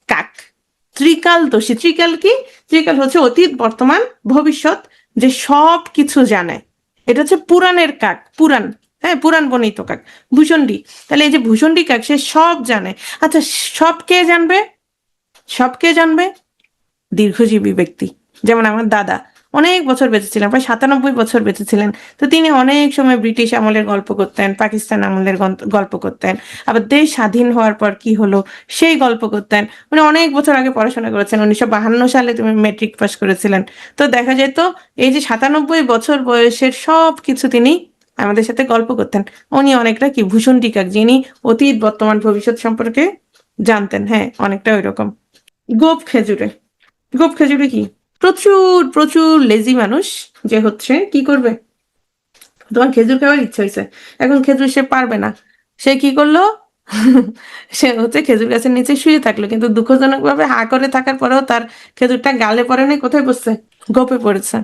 কাক। ত্রিকালদর্শী, ত্রিকাল কি? ত্রিকাল হচ্ছে অতীত, বর্তমান, ভবিষ্যৎ, যে সব কিছু জানে, এটা হচ্ছে পুরাণের কাক, পুরাণ, হ্যাঁ, পুরাণ বর্ণিত কাক ভূষণ্ডি। তাহলে এই যে ভূষণ্ডি কাক, সে সব জানে। আচ্ছা, সব কে জানবে? সব কে জানবে? দীর্ঘজীবী ব্যক্তি, যেমন আমার দাদা অনেক বছর বেঁচেছিলেন, প্রায় 97 বছর বেঁচেছিলেন। তো তিনি অনেক সময় ব্রিটিশ আমলের গল্প করতেন, পাকিস্তান আমলের গল্প করতেন, আবার দেশ স্বাধীন হওয়ার পর কি হলো সেই গল্প করতেন। উনি অনেক বছর আগে পড়াশোনা করেছেন, 1952 সালে তুমি মেট্রিক পাস করেছিলেন। তো দেখা যেত এই যে 97 বছর বয়সের সব কিছু তিনি আমাদের সাথে গল্প করতেন। উনি অনেকটা কি ভূষণ টিকাক, যিনি অতীত, বর্তমান, ভবিষ্যৎ সম্পর্কে জানতেন, হ্যাঁ, অনেকটা ওই রকম। গোপ খেজুরে, গোপ খেজুরে কি? প্রচুর প্রচুর লেজি মানুষ, যে হচ্ছে কি করবে, তোমার খেজুর খাওয়ার ইচ্ছা হয়েছে, এখন খেজুর সে পারবে না, সে কি করলো? সে হচ্ছে খেজুর গাছের নিচে শুয়ে থাকলো, কিন্তু দুঃখজনক ভাবে হা করে থাকার পরেও তার খেজুরটা গালে পড়ে নাই, কোথায় পড়ছে? গোপে পড়েছে।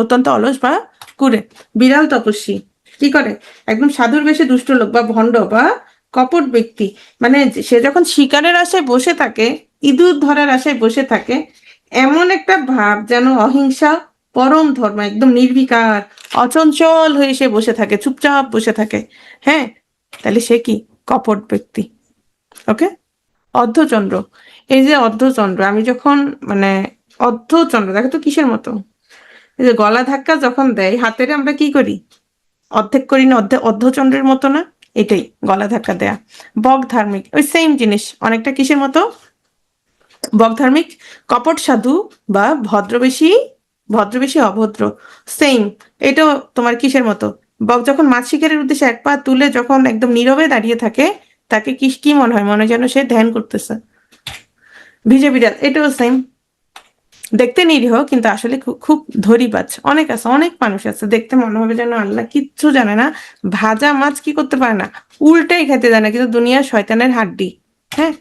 অত্যন্ত অলস বা কুড়ে। বিড়াল তপস্বী কি করে? একদম সাধুর বেশে দুষ্ট লোক বা ভণ্ড বা কপট ব্যক্তি, মানে সে যখন শিকারের আশায় বসে থাকে, ইঁদুর ধরার আশায় বসে থাকে, এমন একটা ভাব যেন অহিংসা পরম ধর্ম, একদম নির্বিকার অচঞ্চল হয়ে সে বসে থাকে, চুপচাপ বসে থাকে, হ্যাঁ, তাহলে সে কি? কপট ব্যক্তি। ওকে। অর্ধচন্দ্র, এই যে অর্ধচন্দ্র, আমি যখন মানে অর্ধচন্দ্র দেখো তো কিসের মতো, এই যে গলা ধাক্কা যখন দেয় হাতের, আমরা কি করি? অর্ধেক করি না, অর্ধচন্দ্রের মতো না, এটাই গলা ধাক্কা দেয়া। বক ধার্মিক, ওই সেম জিনিস, অনেকটা কিসের মতো? বক ধার্মিক। কপট সাধু বা ভদ্রবেশী, ভদ্রবেশী অভদ্র, সেম। এটাও তোমার কিসের মতো? বক যখন মাছ শিকারের উদ্দেশ্যে 1 পা তুলে যখন একদম নীরবে দাঁড়িয়ে থাকে, তাকে কি কি মনে হয়? মনে হয় যেন সে ধ্যান করতেছে। ভিজে বিড়াল, এটাও সেম, দেখতে নিরীহ কিন্তু আসলে খুব খুব ধরিবাজ। অনেক আছে, অনেক মানুষ আছে দেখতে মনে হবে যেন আল্লাহ কিচ্ছু জানে না, ভাজা মাছ কি করতে পারে না, উল্টাই খেতে জানে, কিন্তু দুনিয়া শয়তানের হাড্ডি। হ্যাঁ।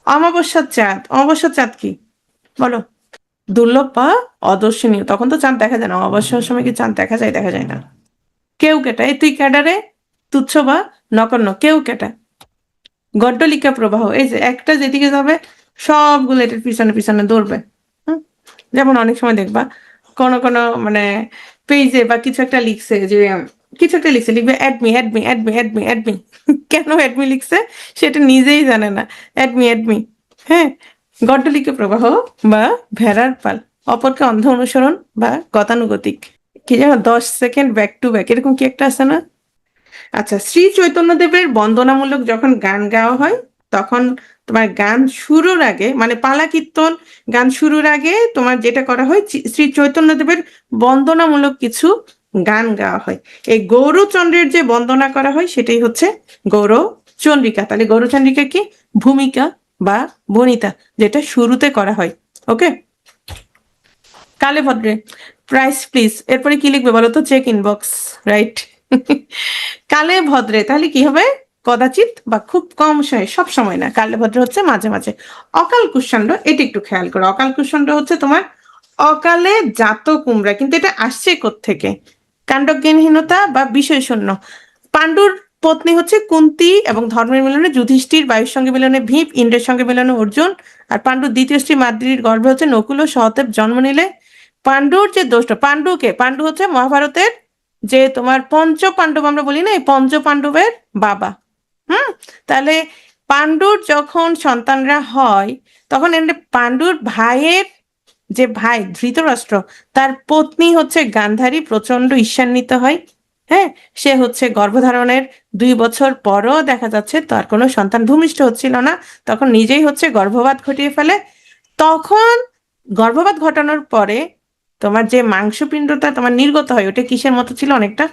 অমাবস্যার চাঁদ, অমাবস্যার চাঁদ কি বলো? দুর্লভ বা অদর্শনীয়, তখন তো চাঁদ দেখা যায় না, অমাবস্যার সময় কি চাঁদ দেখা যায়? দেখা যায় না। কেউ কেটা, এই তুই ক্যাডারে, তুচ্ছ বা নগণ্য, কেউ কেটা। গড্ডলিকা প্রবাহ, এই যে একটা যেদিকে যাবে সবগুলো এটার পিছনে পিছনে দৌড়বে। যেমন অনেক সময় দেখবা কোন কোন মানে পেজে বা কিছু একটা লিখছে, যে কিছু একটা লিখছে, লিখবে অ্যাডমি অ্যাডমি অ্যাডমি অ্যাডমি অ্যাডমি, কেন অ্যাডমি লিখছে সেটা নিজেই জানে না, অ্যাডমি অ্যাডমি। হ্যাঁ। গড্ডলিকা প্রবাহ বা ভেড়ার পাল, অপরকে অন্ধ অনুসরণ বা গতানুগতিক। কি যেন 10 সেকেন্ড ব্যাক টু ব্যাক, এরকম কি একটা আছে না? আচ্ছা, শ্রী চৈতন্যদেবের বন্দনামূলক যখন গান গাওয়া হয়, তখন তোমার গান শুরুর আগে, মানে পালা কীর্তন গান শুরুর আগে তোমার যেটা করা হয়, শ্রী চৈতন্যদেবের বন্দনামূলক কিছু গান গাওয়া হয়। এই গৌরচন্দ্রের যে বন্দনা করা হয় সেটাই হচ্ছে গৌরচন্দ্রিকা। তাহলে গৌরচন্দ্রিকা কি? ভূমিকা বা বনিতা, যেটা শুরুতে করা হয়। ওকে। কালে ভদ্রে, প্রাইস প্লিজ, এরপরে কি লিখবে বলো তো? Check inbox, right. কালে ভদ্রে তাহলে কি হবে? কদাচিৎ বা খুব কম সময়, সব সময় না, কালে ভদ্রে হচ্ছে মাঝে মাঝে। অকাল কুষ্মাণ্ড, এটা একটু খেয়াল করো, অকাল কুষ্মাণ্ড হচ্ছে তোমার অকালে জাত কুমড়া, কিন্তু এটা আসছে থেকে কাণ্ডজ্ঞানহীনতা বা বিষয় শূন্য। পাণ্ডুর পত্নী হচ্ছে কুন্তী এবং ধর্মের মিলনে যুধিষ্ঠির, বায়ুর সঙ্গে মিলনে ভীম, ইন্দ্রের সঙ্গে মিলনে অর্জুন, আর পাণ্ডুর দ্বিতীয় স্ত্রী মাদ্রির গর্ভে হচ্ছে নকুল ও সহদেব জন্ম নিলে। পাণ্ডুর যে দোষটা, পাণ্ডু হচ্ছে মহাভারতের যে তোমার পঞ্চ পাণ্ডব আমরা বলি না, এই পঞ্চ পাণ্ডবের বাবা। হুম। তাহলে পাণ্ডুর যখন সন্তানরা হয় তখন এমনি পাণ্ডুর ভাইয়ের যে ভাই ধৃতরাষ্ট্র, তার পত্নী হচ্ছে গান্ধারী প্রচন্ড ঈর্ষান্বিত হয়। হ্যাঁ, সে হচ্ছে গর্ভধারণের 2 বছর পরও দেখা যাচ্ছে তার কোনো সন্তান ভূমিষ্ঠ হচ্ছিল না, তখন নিজেই হচ্ছে গর্ভপাত ঘটিয়ে ফেলে। তখন গর্ভপাত ঘটানোর পরে তোমার যে মাংসপিণ্ডটা তোমার নির্গত হয় ওটা কিসের মতো ছিল, অনেকটা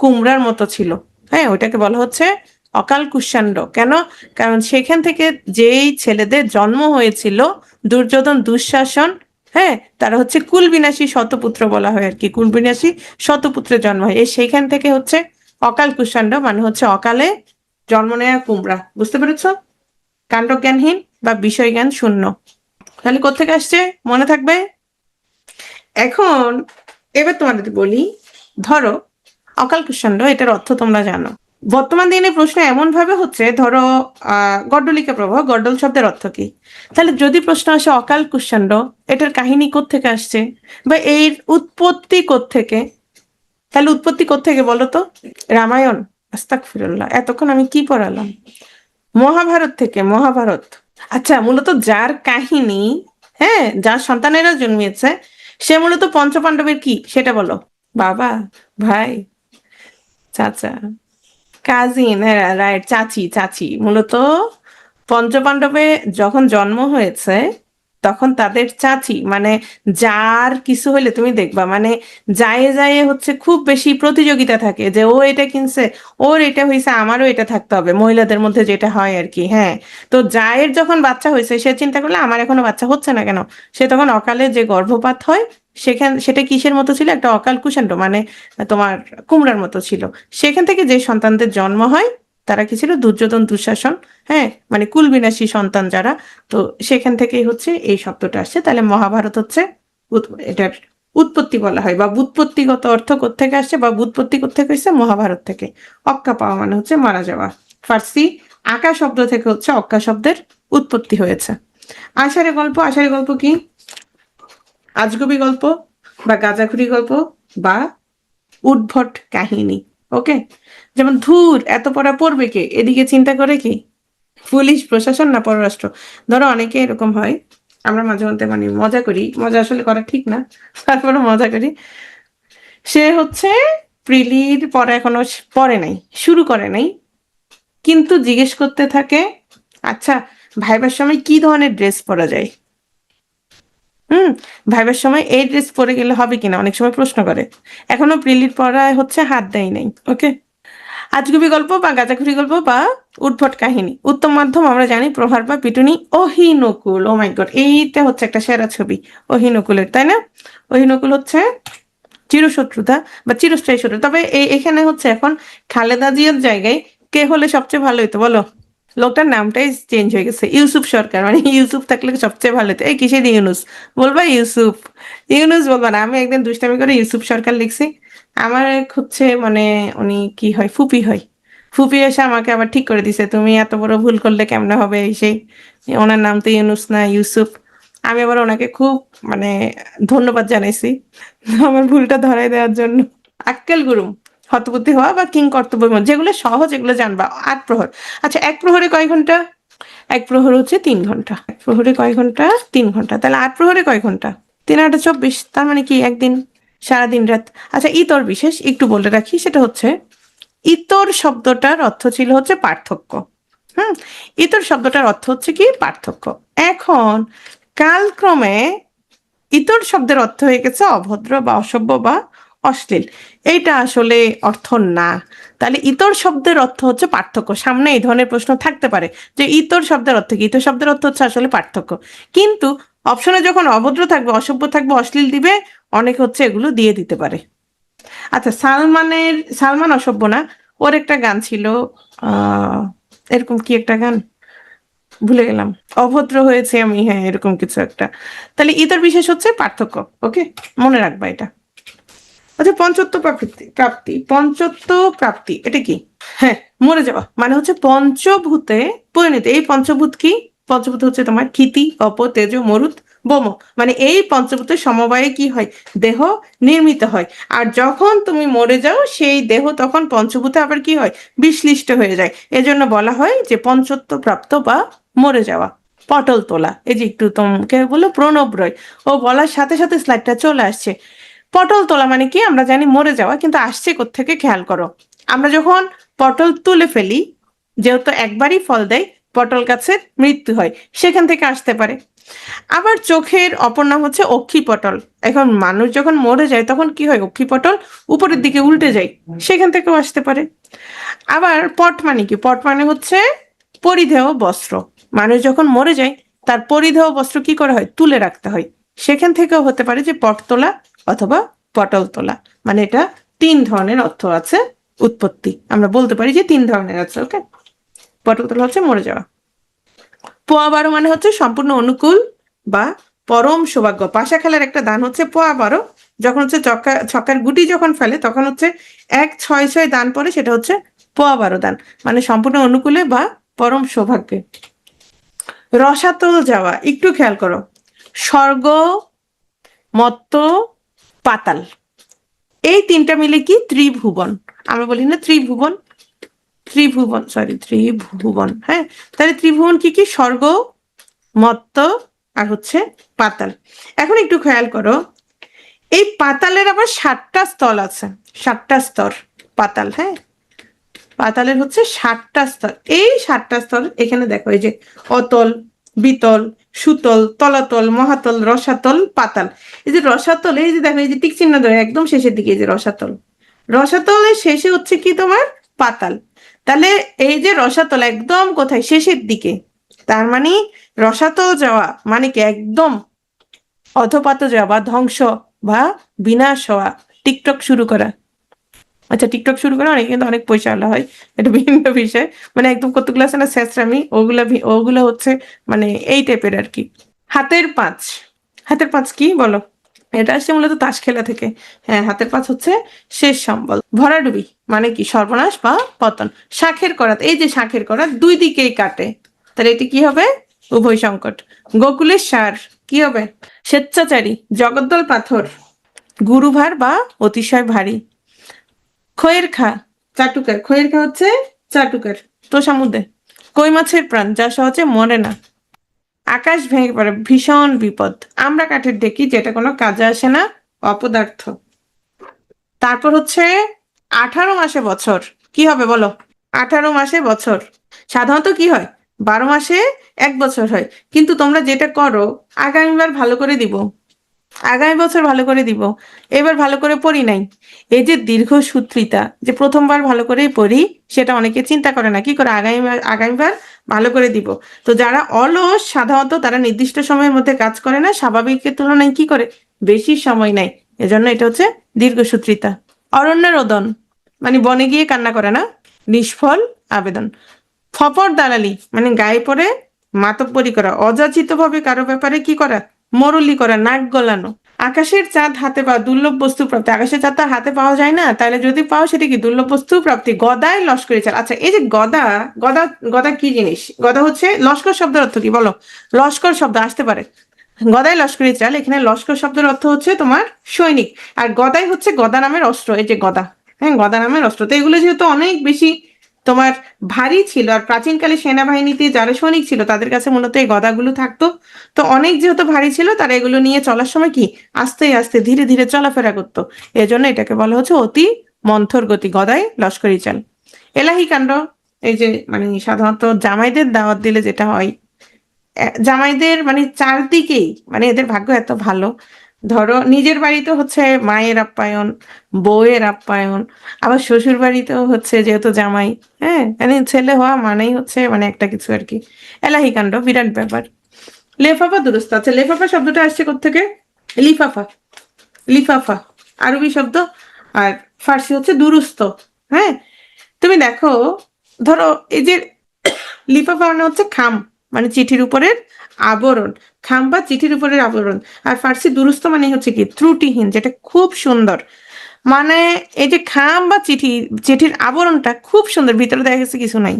কুমড়ার মতো ছিল। হ্যাঁ, ওটাকে বলা হচ্ছে অকাল কুষ্মাণ্ড। কেন? কারণ সেখান থেকে যেই ছেলেদের জন্ম হয়েছিল, দুর্যোধন, দুঃশাসন, হ্যাঁ, তারা হচ্ছে কুলবিনাশী শতপুত্র বলা হয় আর কি, কুলবিনাশী শতপুত্রের জন্ম হয়। এই সেইখান থেকে হচ্ছে অকাল কুষ্মাণ্ড, মানে হচ্ছে অকালে জন্ম নেয়া কুমড়া। বুঝতে পেরেছ? কাণ্ডজ্ঞানহীন বা বিষয় জ্ঞান শূন্য। তাহলে কোত্থেকে আসছে মনে থাকবে। এখন এবার তোমাদের বলি, ধরো অকাল কুষ্মাণ্ড, এটার অর্থ তোমরা জানো। বর্তমান দিনে প্রশ্ন এমন ভাবে হচ্ছে, ধরো গড্ডলিকা প্রবাহ, গড্ডল শব্দের অর্থ কি? তাহলে যদি প্রশ্ন আসে অকাল কুষ্মাণ্ড, এটার কাহিনী কোত্থেকে আসছে বা এর উৎপত্তি কোত্থেকে, তাহলে উৎপত্তি কোত্থেকে বলো তো? রামায়ণ? আস্তাগফিরুল্লাহ, এতক্ষণ আমি কি পড়ালাম? মহাভারত থেকে, মহাভারত। আচ্ছা, মূলত যার কাহিনী, হ্যাঁ, যার সন্তানেরা জন্মিয়েছে, সে মূলত পঞ্চপাণ্ডবের কি সেটা বলো। বাবা, ভাই, চাচা, কাজিন, হ্যাঁ রাইট, চাচি, চাচি। মূলত পঞ্চপাণ্ডবে যখন জন্ম হয়েছে তখন তাদের চাচি, মানে যার কিছু হলে তুমি দেখবা মানে যায় যায় হচ্ছে খুব বেশি প্রতিযোগিতা থাকে, যে ও এটা কিনছে, ওর এটা হয়েছে, আমারও এটা থাকতে হবে, মহিলাদের মধ্যে যেটা হয় আর কি। হ্যাঁ, তো জায়ের যখন বাচ্চা হয়েছে সে চিন্তা করলে আমার এখনো বাচ্চা হচ্ছে না কেন, সে তখন অকালে যে গর্ভপাত হয় সেটা কিসের মতো ছিল, একটা অকাল কুষ্মাণ্ড, মানে তোমার কুমড়ার মতো ছিল। সেখান থেকে যে সন্তানদের জন্ম হয় তারা কি ছিল, দুর্যোধন, দুঃশাসন, হ্যাঁ, মানে কুলবিনাশী সন্তান যারা। তো সেখান থেকেই হচ্ছে এই শব্দটা আসছে। তাহলে মহাভারত হচ্ছে এটার উৎপত্তি বলা হয়, বা ব্যুৎপত্তিগত অর্থ কোত্থেকে আসছে বা ব্যুৎপত্তি কোত্থেকে হচ্ছে, মহাভারত থেকে। অক্কা পাওয়া মানে হচ্ছে মারা যাওয়া। ফার্সি আকা শব্দ থেকে হচ্ছে অক্কা শব্দের উৎপত্তি হয়েছে। আষাঢ়ে গল্প, আষাঢ়ে গল্প কি? আজগুবি গল্প বা গাঁজাখুরি গল্প বা উদ্ভট কাহিনী। ওকে, যেমন ধুর এত পড়া পড়বে কে, এদিকে চিন্তা করে কি, পুলিশ প্রশাসন না পররাষ্ট্র। ধরো অনেকে এরকম হয়, আমরা মাঝে মধ্যে মানে মজা করি, মজা আসলে করা ঠিক না, তারপরে মজা করি। সে হচ্ছে প্রিলির পড়া এখনো পড়ে নাই, শুরু করে নাই, কিন্তু জিজ্ঞেস করতে থাকে, আচ্ছা ভাইবার সময় কি ধরনের ড্রেস পরা যায়? ভাইবার সময় এই ড্রেস পরে গেলে হবে কিনা অনেক সময় প্রশ্ন করে। এখনো প্রিলির পড়ায় হচ্ছে হাত দেয় নাই। ওকে, আজগুবি গল্প বা গাঁজাখুরি গল্প বা উদ্ভট কাহিনী। উত্তম মাধ্যম আমরা জানি প্রহার বা পিটুনি। অহিনকুল, ও মাই গড, এইটা হচ্ছে একটা সেরা ছবি অহিনকুলের, তাই না? অহিনকুল হচ্ছে চিরশত্রুতা বা চিরস্থায়ী শত্রু। তবে এখানে হচ্ছে এখন খালেদা জিয়ার জায়গায় কে হলে সবচেয়ে ভালো হতো বলো? লোকটার নামটাই চেঞ্জ হয়ে গেছে, ইউসুফ সরকার, মানে ইউসুফ থাকলে সবচেয়ে ভালো হতো। এই কিসের ইউনুস বলবা, ইউসুফ, ইউনুস বলবা না। আমি একদিন দুষ্টামি করে ইউসুফ সরকার লিখছি। আমার এক হচ্ছে মানে উনি কি হয়, ফুপি হয়, ফুপি এসে আমাকে আবার ঠিক করে দিছে, তুমি এত বড় ভুল করলে কেমনে হবে এই সেই, ওনার নাম তো ইউনুস না, ইউসুফ। আমি আবার ওনাকে খুব মানে ধন্যবাদ জানাইছি আমার ভুলটা ধরাই দেওয়ার জন্য। আক্কেল গুরুম, হতবুদ্ধি হওয়া বা কিং কর্তব্য, যেগুলো সহজ এগুলো জানবা। 8 প্রহর। আচ্ছা, 1 প্রহরে কয় ঘন্টা? 1 প্রহর হচ্ছে 3 ঘন্টা। 1 প্রহরে কয় ঘন্টা? 3 ঘন্টা। তাহলে 8 প্রহরে কয় ঘন্টা? 3 8 24, তার মানে কি একদিন, সারাদিন রাত। আচ্ছা, ইতর বিশেষ একটু বলে রাখি, সেটা হচ্ছে ইতর শব্দটার অর্থ ছিল হচ্ছে পার্থক্য। হুম, ইতর শব্দটার অর্থ হচ্ছে কি, পার্থক্য। এখন কালক্রমে ইতর শব্দের অর্থ হয়ে গেছে অভদ্র বা অসভ্য বা অশ্লীল। এইটা আসলে অর্থ না। তাহলে ইতর শব্দের অর্থ হচ্ছে পার্থক্য। সামনে এই ধরনের প্রশ্ন থাকতে পারে যে ইতর শব্দের অর্থ কি, ইতর শব্দের অর্থ হচ্ছে আসলে পার্থক্য। কিন্তু অপশনে যখন অভদ্র থাকবে, অসভ্য থাকবে, অশ্লীল দিবে, অনেক হচ্ছে এগুলো দিয়ে দিতে পারে। আচ্ছা, সালমান অসভ্য না, ওর একটা গান ছিল, আহ এরকম কি একটা গান, ভুলে গেলাম, অভদ্র হয়েছে আমি, হ্যাঁ এরকম কিছু একটা। তাহলে ইতর বিশেষ হচ্ছে পার্থক্য। ওকে, মনে রাখবা এটা। আচ্ছা, পঞ্চত্ব প্রাপ্তি এটা কি? হ্যাঁ, মরে যাওয়া মানে হচ্ছে পঞ্চভূতে পরিণত। এই পঞ্চভূত কি? পঞ্চভূত হচ্ছে তোমার ক্ষিতি, অপ, তেজ, মরুত, বোম। মানে এই পঞ্চভূতের সমবায়ে কি হয়? দেহ নির্মিত হয়। আর যখন তুমি মরে যাও সেই দেহ তখন পঞ্চভূতে আবার কি হয়? বিশ্লিষ্ট হয়ে যায়। এজন্য বলা হয় যে পঞ্চত্ব প্রাপ্ত বা মরে যাওয়া। পটল তোলা, এই যে একটু তোমাকে বললো প্রণব রয়, ও বলার সাথে সাথে স্লাইডটা চলে আসছে। পটল তোলা মানে কি? আমরা জানি মরে যাওয়া, কিন্তু আসছে কোত্থেকে খেয়াল করো। আমরা যখন পটল তুলে ফেলি, যেহেতু একবারই ফল দেয়, পটল গাছের মৃত্যু হয়, সেখান থেকে আসতে পারে। আবার চোখের অপর নাম হচ্ছে অক্ষিপটল। এখন মানুষ যখন মরে যায় তখন কি হয়? অক্ষিপটল উপরের দিকে উল্টে যায়, সেখান থেকেও আসতে পারে। আবার পট মানে কি? পট মানে হচ্ছে পরিধেয় বস্ত্র। মানুষ যখন মরে যায় তার পরিধেয় বস্ত্র কি করা হয়? তুলে রাখতে হয়। সেখান থেকেও হতে পারে যে পট তোলা অথবা পটল তোলা। মানে এটা 3 ধরনের অর্থ আছে। উৎপত্তি আমরা বলতে পারি যে 3 ধরনের আছে। ওকে, পটল তোলা হচ্ছে মরে যাওয়া। পোয়া বারো মানে হচ্ছে সম্পূর্ণ অনুকূল বা পরম সৌভাগ্য। পাশা খেলার একটা দান হচ্ছে পোয়া বারো। যখন হচ্ছে ছক্কার গুটি যখন ফেলে তখন হচ্ছে 1-6-6 দান পরে, সেটা হচ্ছে পোয়া বারো দান, মানে সম্পূর্ণ অনুকূলে বা পরম সৌভাগ্যে। রসাতল যাওয়া, একটু খেয়াল করো। স্বর্গ, মত্ত, পাতাল, এই 3টা মিলে কি? ত্রিভুবন। আমরা বলি না ত্রিভুবন, ত্রিভুবন। হ্যাঁ, তাহলে ত্রিভুবন কি কি? স্বর্গ, মত্ত আর হচ্ছে পাতাল। এখন একটু খেয়াল করো, এই পাতালের আবার 7টা স্তর আছে। 7টা স্তর পাতাল। হ্যাঁ, পাতালের হচ্ছে 7টা স্তর। এই 7টা স্তর এখানে দেখো, এই যে অতল, বিতল, সুতল, তলাতল, মহাতল, রসাতল, পাতাল। এই যে রসাতল, এই যে দেখো, এই যে টিক চিহ্ন ধরে একদম শেষের দিকে, এই যে রসাতল, রসাতলের শেষে হচ্ছে কি তোমার? পাতাল। তাহলে এই যে রসাতল একদম কোথায়? শেষের দিকে। তার মানে রসাতল যাওয়া মানে কি? একদম অধপাত যাওয়া বা ধ্বংস বা বিনাশ হওয়া। টিকটক শুরু করা। আচ্ছা, টিকটক শুরু করে অনেক, কিন্তু অনেক পয়সা আলা হয়, এটা ভিন্ন বিষয়। মানে একদম কতগুলো আছে না স্যাঁচরামি, ওগুলো হচ্ছে মানে এই টাইপের আর কি। হাতের পাঁচ, হাতের পাঁচ কি বলো? এটা আসছে মূলত তাস খেলা থেকে। হ্যাঁ, হাতের পাঁচ হচ্ছে শেষ সম্বল। ভরাডুবি মানে কি? সর্বনাশ বা পতন। শাঁখের করাত, এই যে শাঁখের করাত 2 দিকেই কাটে, তাহলে এটি কি হবে? উভয় সংকট। গোকুলের সার কি হবে? স্বেচ্ছাচারী, জগদ্দল পাথর, গুরুভার বা অতিশয় ভারী। খয়ের খা, চাটুকার, খয়ের খা হচ্ছে চাটুকার, তোষামুদে। কই মাছের প্রাণ, যা সহজে মরে না। আকাশ ভেঙে পড়ে, ভীষণ বিপদ। আমরা কাঠের ডেকি, যেটা কোনো কাজে আসে না, অপদার্থ। তারপর হচ্ছে 18 মাসে বছর, কি হবে বলো? 18 মাসে বছর। সাধারণত কি হয়? 12 মাসে 1 বছর হয়, কিন্তু তোমরা যেটা করো, আগামীবার ভালো করে দিব, আগামী বছর ভালো করে দিব, এবার ভালো করে পড়ি নাই। এই যে দীর্ঘসূত্রিতা, যে প্রথমবার ভালো করেই পড়ি, সেটা অনেকে চিন্তা করে না। কি করে? আগামীবার ভালো করে দিব। তো যারা অলস সাধারণত তারা নির্দিষ্ট সময়ের মধ্যে কাজ করে না, স্বাভাবিকের তুলনায় কি করে? বেশি সময় নেয়। এজন্য এটা হচ্ছে দীর্ঘসূত্রিতা। অরণ্য রোদন মানে বনে গিয়ে কান্না করে না, নিষ্ফল আবেদন। ফপর দালালি মানে গায়ে পড়ে মাতব্বরি করা, অযাচিত ভাবে কারো ব্যাপারে কি করা? মরলি করা, নাক গলানো। আকাশের চাঁদ হাতে পাওয়া, দুর্লভ বস্তু প্রাপ্তি। আকাশের চাঁদ তো হাতে পাওয়া যায় না, তাহলে যদি পাও সেটা কি? দুর্লভ বস্তু প্রাপ্তি। গদায় লস্করি চাল। আচ্ছা, এই যে গদা, গদা গদা কি জিনিস? গদা হচ্ছে, লস্কর শব্দের অর্থ কি বলো? লস্কর শব্দ আসতে পারে। গদাই লস্করি চাল, এখানে লস্কর শব্দের অর্থ হচ্ছে তোমার সৈনিক। আর গদাই হচ্ছে গদা নামের অস্ত্র। এই যে গদা, হ্যাঁ, গদা নামের অস্ত্র। তো এগুলো যেহেতু অনেক বেশি তোমার ভারী ছিল, আর প্রাচীনকালে সেনাবাহিনীতে যারা সৈনিক ছিল তাদের কাছে মূলত এই গদাগুলো থাকতো। তো অনেক যেহেতু ভারী ছিল, তারা এগুলো নিয়ে চলার সময় কি আস্তে আস্তে ধীরে ধীরে চলাফেরা করতো। এজন্য এটাকে বলা হচ্ছে অতি মন্থর গতি, গদাই লস্করি চাল। এলাহি কাণ্ড, এই যে মানে সাধারণত জামাইদের দাওয়াত দিলে যেটা হয়, জামাইদের মানে চারদিকেই, মানে এদের ভাগ্য এত ভালো। ধরো নিজের বাড়িতে হচ্ছে মায়ের আপ্যায়ন, বউয়ের আপ্যায়ন, আবার শ্বশুর বাড়িতেও হচ্ছে যেহেতু জামাই, হ্যাঁ, মানে ছেলে হওয়া মানেই হচ্ছে মানে একটা কিছু আর কি। এলাহি কাণ্ড, বিরাট ব্যাপার। লেফাফা দুরুস্ত। আচ্ছা, লেফাফা শব্দটা আসছে কোত্থেকে? লিফাফা, লিফাফা আরবি শব্দ, আর ফার্সি হচ্ছে দুরুস্ত। হ্যাঁ, তুমি দেখো, ধরো এই যে লিফাফা মানে হচ্ছে খাম, মানে চিঠির উপরের আবরণ। খাম বা চিঠির উপরের আবরণ। আর ফার্সি দুরুস্ত মানে হচ্ছে কি? ত্রুটিহীন, যেটা খুব সুন্দর। মানে এই যে খাম বা চিঠি, চিঠির আবরণটা খুব সুন্দর, ভিতরে দেখা গেছে কিছু নাই।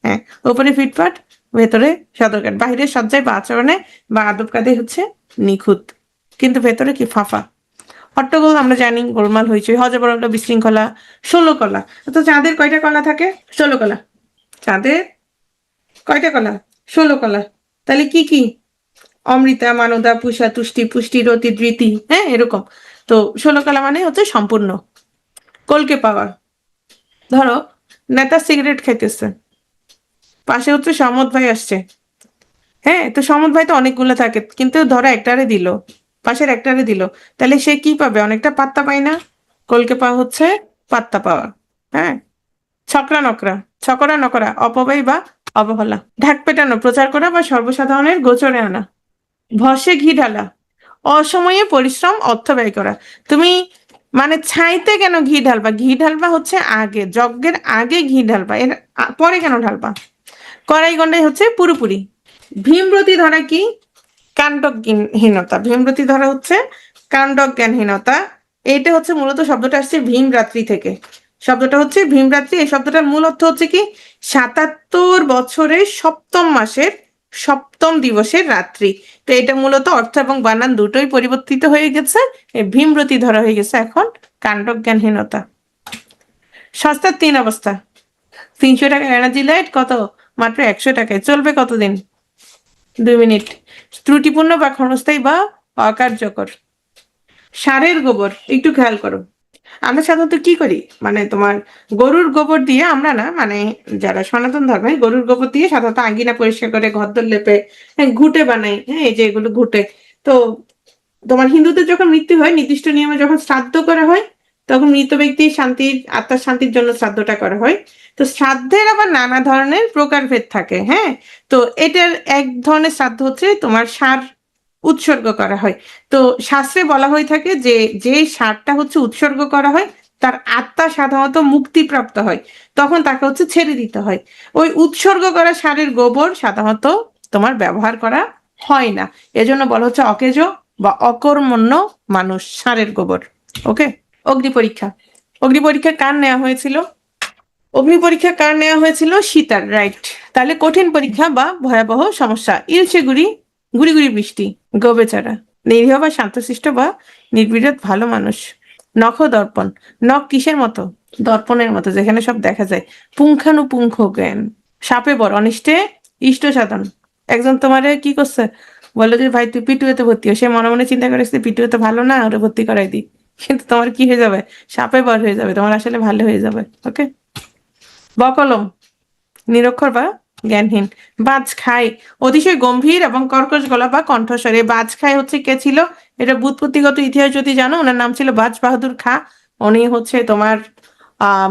হ্যাঁ, উপরে ফিটফাট, ভেতরে সদরঘাট, বাহিরের সজ্জায় বা আচরণে বা আদব কাদে হচ্ছে নিখুঁত, কিন্তু ভেতরে কি ফাঁফা। হট্টগোল আমরা জানি, গোলমাল হইচই, হজবরল, বিশৃঙ্খলা, 16 কলা। তো চাঁদের কয়টা কলা থাকে? 16 কলা। চাঁদের কয়টা কলা? 16 কলা। তাহলে কি কি? অমৃতা, মানদা, পুষা, তুষ্টি, পুষ্টি, রতি, ধৃতি, হ্যাঁ এরকম। তো 16 কলা মানে হচ্ছে সম্পূর্ণ। কলকে পাওয়া, ধরো নেতা সিগারেট খাইতেছে, পাশে হচ্ছে সমদ ভাই আসছে, হ্যাঁ, তো সমদ ভাই তো অনেকগুলো থাকে, কিন্তু ধরো একটারে দিল, পাশের একটারে দিল, তাহলে সে কি পাবে? অনেকটা পাত্তা পায় না? কলকে পাওয়া হচ্ছে পাত্তা পাওয়া। হ্যাঁ, ছকরা নকরা, ছকরা নকরা, অপব্যয় বা অবহেলা। ঢাক পেটানো, প্রচার করা বা সর্বসাধারণের গোচরে আনা। ভসে ঘি ঢালা, অসময়ে পরিশ্রম, অর্থ ব্যয় করা। তুমি মানে ছাইতে কেন ঘি ঢালবা? ঘি ঢালবা হচ্ছে আগে, যজ্ঞের আগে ঘি ঢালবা, এর পরে কেন ঢালবা? কড়াই গন্ডাই হচ্ছে পুরোপুরি। ভীমরতি ধরা কি? কাণ্ডজ্ঞানহীনতা। ভীমরতি ধরা হচ্ছে কাণ্ডজ্ঞানহীনতা। এইটা হচ্ছে মূলত, শব্দটা আসছে ভীম রাত্রি থেকে। শব্দটা হচ্ছে ভীমরাত্রি। এই শব্দটার মূল অর্থ হচ্ছে কি? 77 বছরের সপ্তম মাসের সপ্তম দিবসের রাত্রি। তো এটা মূলত অর্থ এবং বানান দুটোই পরিবর্তিত হয়ে গেছে, ভীমরতি ধরা হয়ে গেছে এখন কাণ্ডজ্ঞানহীনতা। সস্তার 3 অবস্থা। 300 টাকা এনার্জি লাইট কত? মাত্র 100 টাকায়। চলবে কতদিন? 2 মিনিট। ত্রুটিপূর্ণ বা ক্ষণস্থায়ী বা অকার্যকর। ষাঁড়ের গোবর, একটু খেয়াল করো। আমরা সাধারণত কি করি, মানে তোমার গরুর গোবর দিয়ে, আমরা না মানে যারা সনাতন ধর্মে, গরুর গোবর দিয়ে সাধারণত আঙ্গিনা পরিষ্কার করে, ঘরদোর লেপে, হ্যাঁ ঘুঁটে বানাই, হ্যাঁ এই যে এগুলো ঘুঁটে। তো তোমার হিন্দুদের যখন মৃত্যু হয়, নির্দিষ্ট নিয়মে যখন শ্রাদ্ধ করা হয়, তখন মৃত ব্যক্তির শান্তির, আত্মার শান্তির জন্য শ্রাদ্ধটা করা হয়। তো শ্রাদ্ধের আবার নানা ধরনের প্রকারভেদ থাকে, হ্যাঁ। তো এটার এক ধরনের শ্রাদ্ধ হচ্ছে তোমার ষাঁড় উৎসর্গ করা হয়। তো শাস্ত্রে বলা হয়ে থাকে যে যে ষাঁড়টা হচ্ছে উৎসর্গ করা হয়, তার আত্মা সাধারণত মুক্তিপ্রাপ্ত হয়, তখন তাকে হচ্ছে ছেড়ে দিতে হয়। ওই উৎসর্গ করা ষাঁড়ের গোবর সাধারণত তোমার ব্যবহার করা হয় না। এজন্য বলা হচ্ছে অকেজ বা অকর্মণ্য মানুষ, ষাঁড়ের গোবর। ওকে। অগ্নি পরীক্ষা। অগ্নি পরীক্ষা কার নেওয়া হয়েছিল? অগ্নি পরীক্ষা কার নেওয়া হয়েছিল? সীতার, রাইট। তাহলে কঠিন পরীক্ষা বা ভয়াবহ সমস্যা। ইলশে গুড়ি, গুড়ি গুড়ি বৃষ্টি। গোবেচারা, নিরীহ বা শান্তশিষ্ট বা নির্বিরোধ ভালো মানুষ। নখ দর্পণ, নখ কিসের মতো? দর্পণের মতো, যেখানে সব দেখা যায়। পুঙ্খানুপুঙ্খ জ্ঞান। সাপে বর, অনিষ্টে ইষ্ট সাধন। একজন তোমারে কি করছে, বললো যে ভাই তুই পিটুয়েতে ভর্তি হ, সে মনে মনে চিন্তা করেছে পিটুয়ে তো ভালো না, ওরে ভর্তি করাই দিই, কিন্তু তোমার কি হয়ে যাবে? সাপে বর হয়ে যাবে, তোমার আসলে ভালো হয়ে যাবে। ওকে। বকলম, নিরক্ষর বা জ্ঞানহীন। বাজ খাই, অতিশয় গম্ভীর এবং কর্কশ গলা বা কণ্ঠস্বরে। বাজ খাই হচ্ছে কে ছিল? এটা ব্যুৎপত্তিগত ইতিহাস যদি জানো, ওনার নাম ছিল বাজ বাহাদুর খা। উনি হচ্ছে তোমার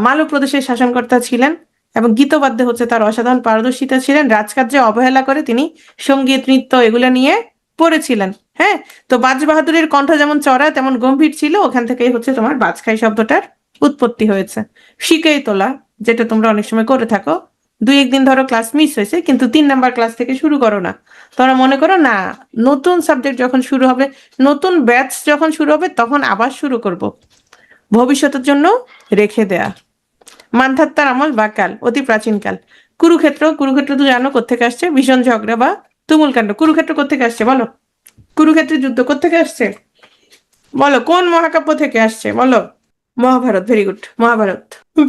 মালু প্রদেশের শাসনকর্তা ছিলেন, এবং গীতবাদ্যে হচ্ছে তার অসাধারণ পারদর্শিতা ছিলেন। রাজকার্যে অবহেলা করে তিনি সঙ্গীত, নৃত্য এগুলো নিয়ে পড়েছিলেন। হ্যাঁ, তো বাজ বাহাদুরের কণ্ঠ যেমন চড়া তেমন গম্ভীর ছিল, ওখান থেকেই হচ্ছে তোমার বাজখাই শব্দটার উৎপত্তি হয়েছে। শিকেই তোলা, যেটা তোমরা অনেক সময় করে থাকো, 2-1 দিন ধরো ক্লাস মিস হয়েছে, কিন্তু 3 নাম্বার ক্লাস থেকে শুরু করো না। তোমরা মনে করো না, নতুন সাবজেক্ট যখন শুরু হবে, নতুন ব্যাচ যখন শুরু হবে, তখন আবার শুরু করব, ভবিষ্যতের জন্য রেখে দেয়া। মানধাত্তার আমল বা কাল, অতি প্রাচীন কাল। কুরুক্ষেত্র, কুরুক্ষেত্র তো জানো কোত্থেকে আসছে? ভীষণ ঝগড়া বা তুমুল কাণ্ড। কুরুক্ষেত্র কোত্থেকে আসছে বলো? কুরুক্ষেত্রের যুদ্ধ কোত্থেকে আসছে বলো? কোন মহাকাব্য থেকে আসছে বলো? Mahabharata, very good, Mahabharata.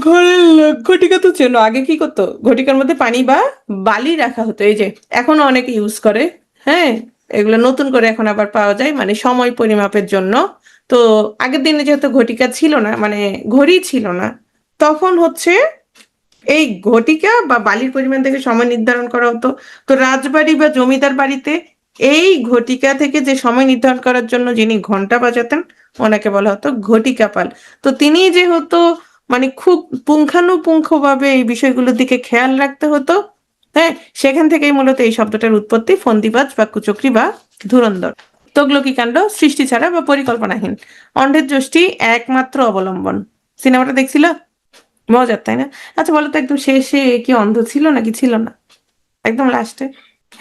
ঘরের ঘটিকা তো চেনো, আগে কি করতো? ঘটিকার মধ্যে পানি বা বালি রাখা হতো, এই যে এখনো অনেকে ইউজ করে। হ্যাঁ, এগুলো নতুন করে এখন আবার পাওয়া যায়, মানে সময় পরিমাপের জন্য। তো আগের দিনে যেহেতু ঘটিকা ছিল না, মানে ঘড়ি ছিল না, তখন হচ্ছে এই ঘটিকা বা বালির পরিমাণ থেকে সময় নির্ধারণ করা হতো। তো রাজবাড়ি বা জমিদার বাড়িতে এই ঘটিকা থেকে যে সময় নির্ধারণ করার জন্য যিনি ঘন্টা বাজাতেন, ওনাকে বলা হতো ঘটিকাপাল। তো তিনি যেহেতু মানে খুব পুঙ্খানুপুঙ্খ ভাবে এই বিষয়গুলোর দিকে খেয়াল রাখতে হতো, হ্যাঁ, সেখান থেকেই মূলত এই শব্দটার উৎপত্তি। ফন্দিবাজ বা কুচক্রী বা ধুরন্ধর। তগলকি কাণ্ড, সৃষ্টি ছাড়া বা পরিকল্পনাহীন। অন্ধের যষ্টি, একমাত্র অবলম্বন। সিনেমাটা দেখছিল? মজার, তাই না? আচ্ছা বলো তো, একদম শেষে কি অন্ধ ছিল নাকি ছিল না? একদম লাস্টে?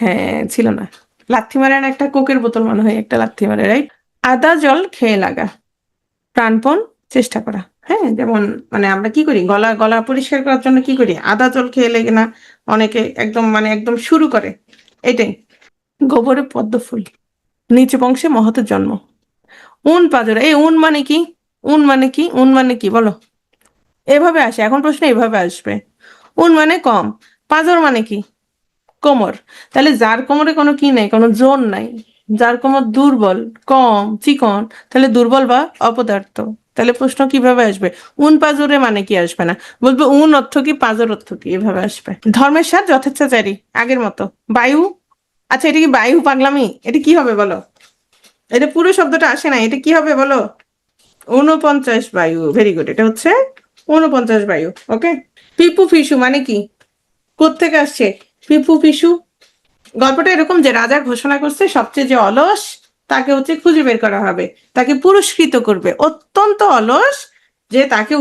হ্যাঁ, ছিল না। লাথি মারে না, একটা কোকের বোতল মনে হয় একটা লাথি মারে, রাইট। আদা জল খেয়ে লাগা। প্রাণপণ, চেষ্টা করা। হ্যাঁ, যেমন মানে আমরা কি করি, গলা গলা পরিষ্কার করার জন্য কি করি, আদা জল খেয়ে লেগে না অনেকে একদম মানে একদম শুরু করে। এটাই গোবরে পদ্ম ফুল, নিচু বংশে মহতের জন্ম। উন পাজর, এই উন মানে কি? উন মানে কি? উন মানে কি বলো? এভাবে আসে, এখন প্রশ্ন এভাবে আসবে। উন মানে কম, পাজর মানে কি? কোমর। তাহলে যার কোমরে কোনো কি নাই, কোনো জোর নাই, যার কোমর দুর্বল, কম, চিকন, তাহলে দুর্বল বা অপদার্থ। তাহলে প্রশ্ন কিভাবে আসবে? উন পাজরে মানে কি আসবে না, বলবে উন অর্থ কি, পাজর অর্থ কি, এভাবে আসবে। ধর্মের সাথ যথেচ্ছাচারী, আগের মতো। বায়ু, আচ্ছা এটা কি বায়ু পাগলামি? এটা কি হবে বলো? এটা পুরো শব্দটা আসে না, এটা কি হবে বলো? 49 বায়ু, ভেরি গুড, এটা হচ্ছে 49 বায়ু। ওকে। পিপু ফিসু মানে কি? কোত্থেকে আসছে পিপু পিসু? গল্পটা এরকম যে রাজা ঘোষণা করছে সবচেয়ে যে অলস তাকে হচ্ছে খুঁজে বের করা হবে, তাকে পুরস্কৃত করবে। অত্যন্ত অলস যে তাকে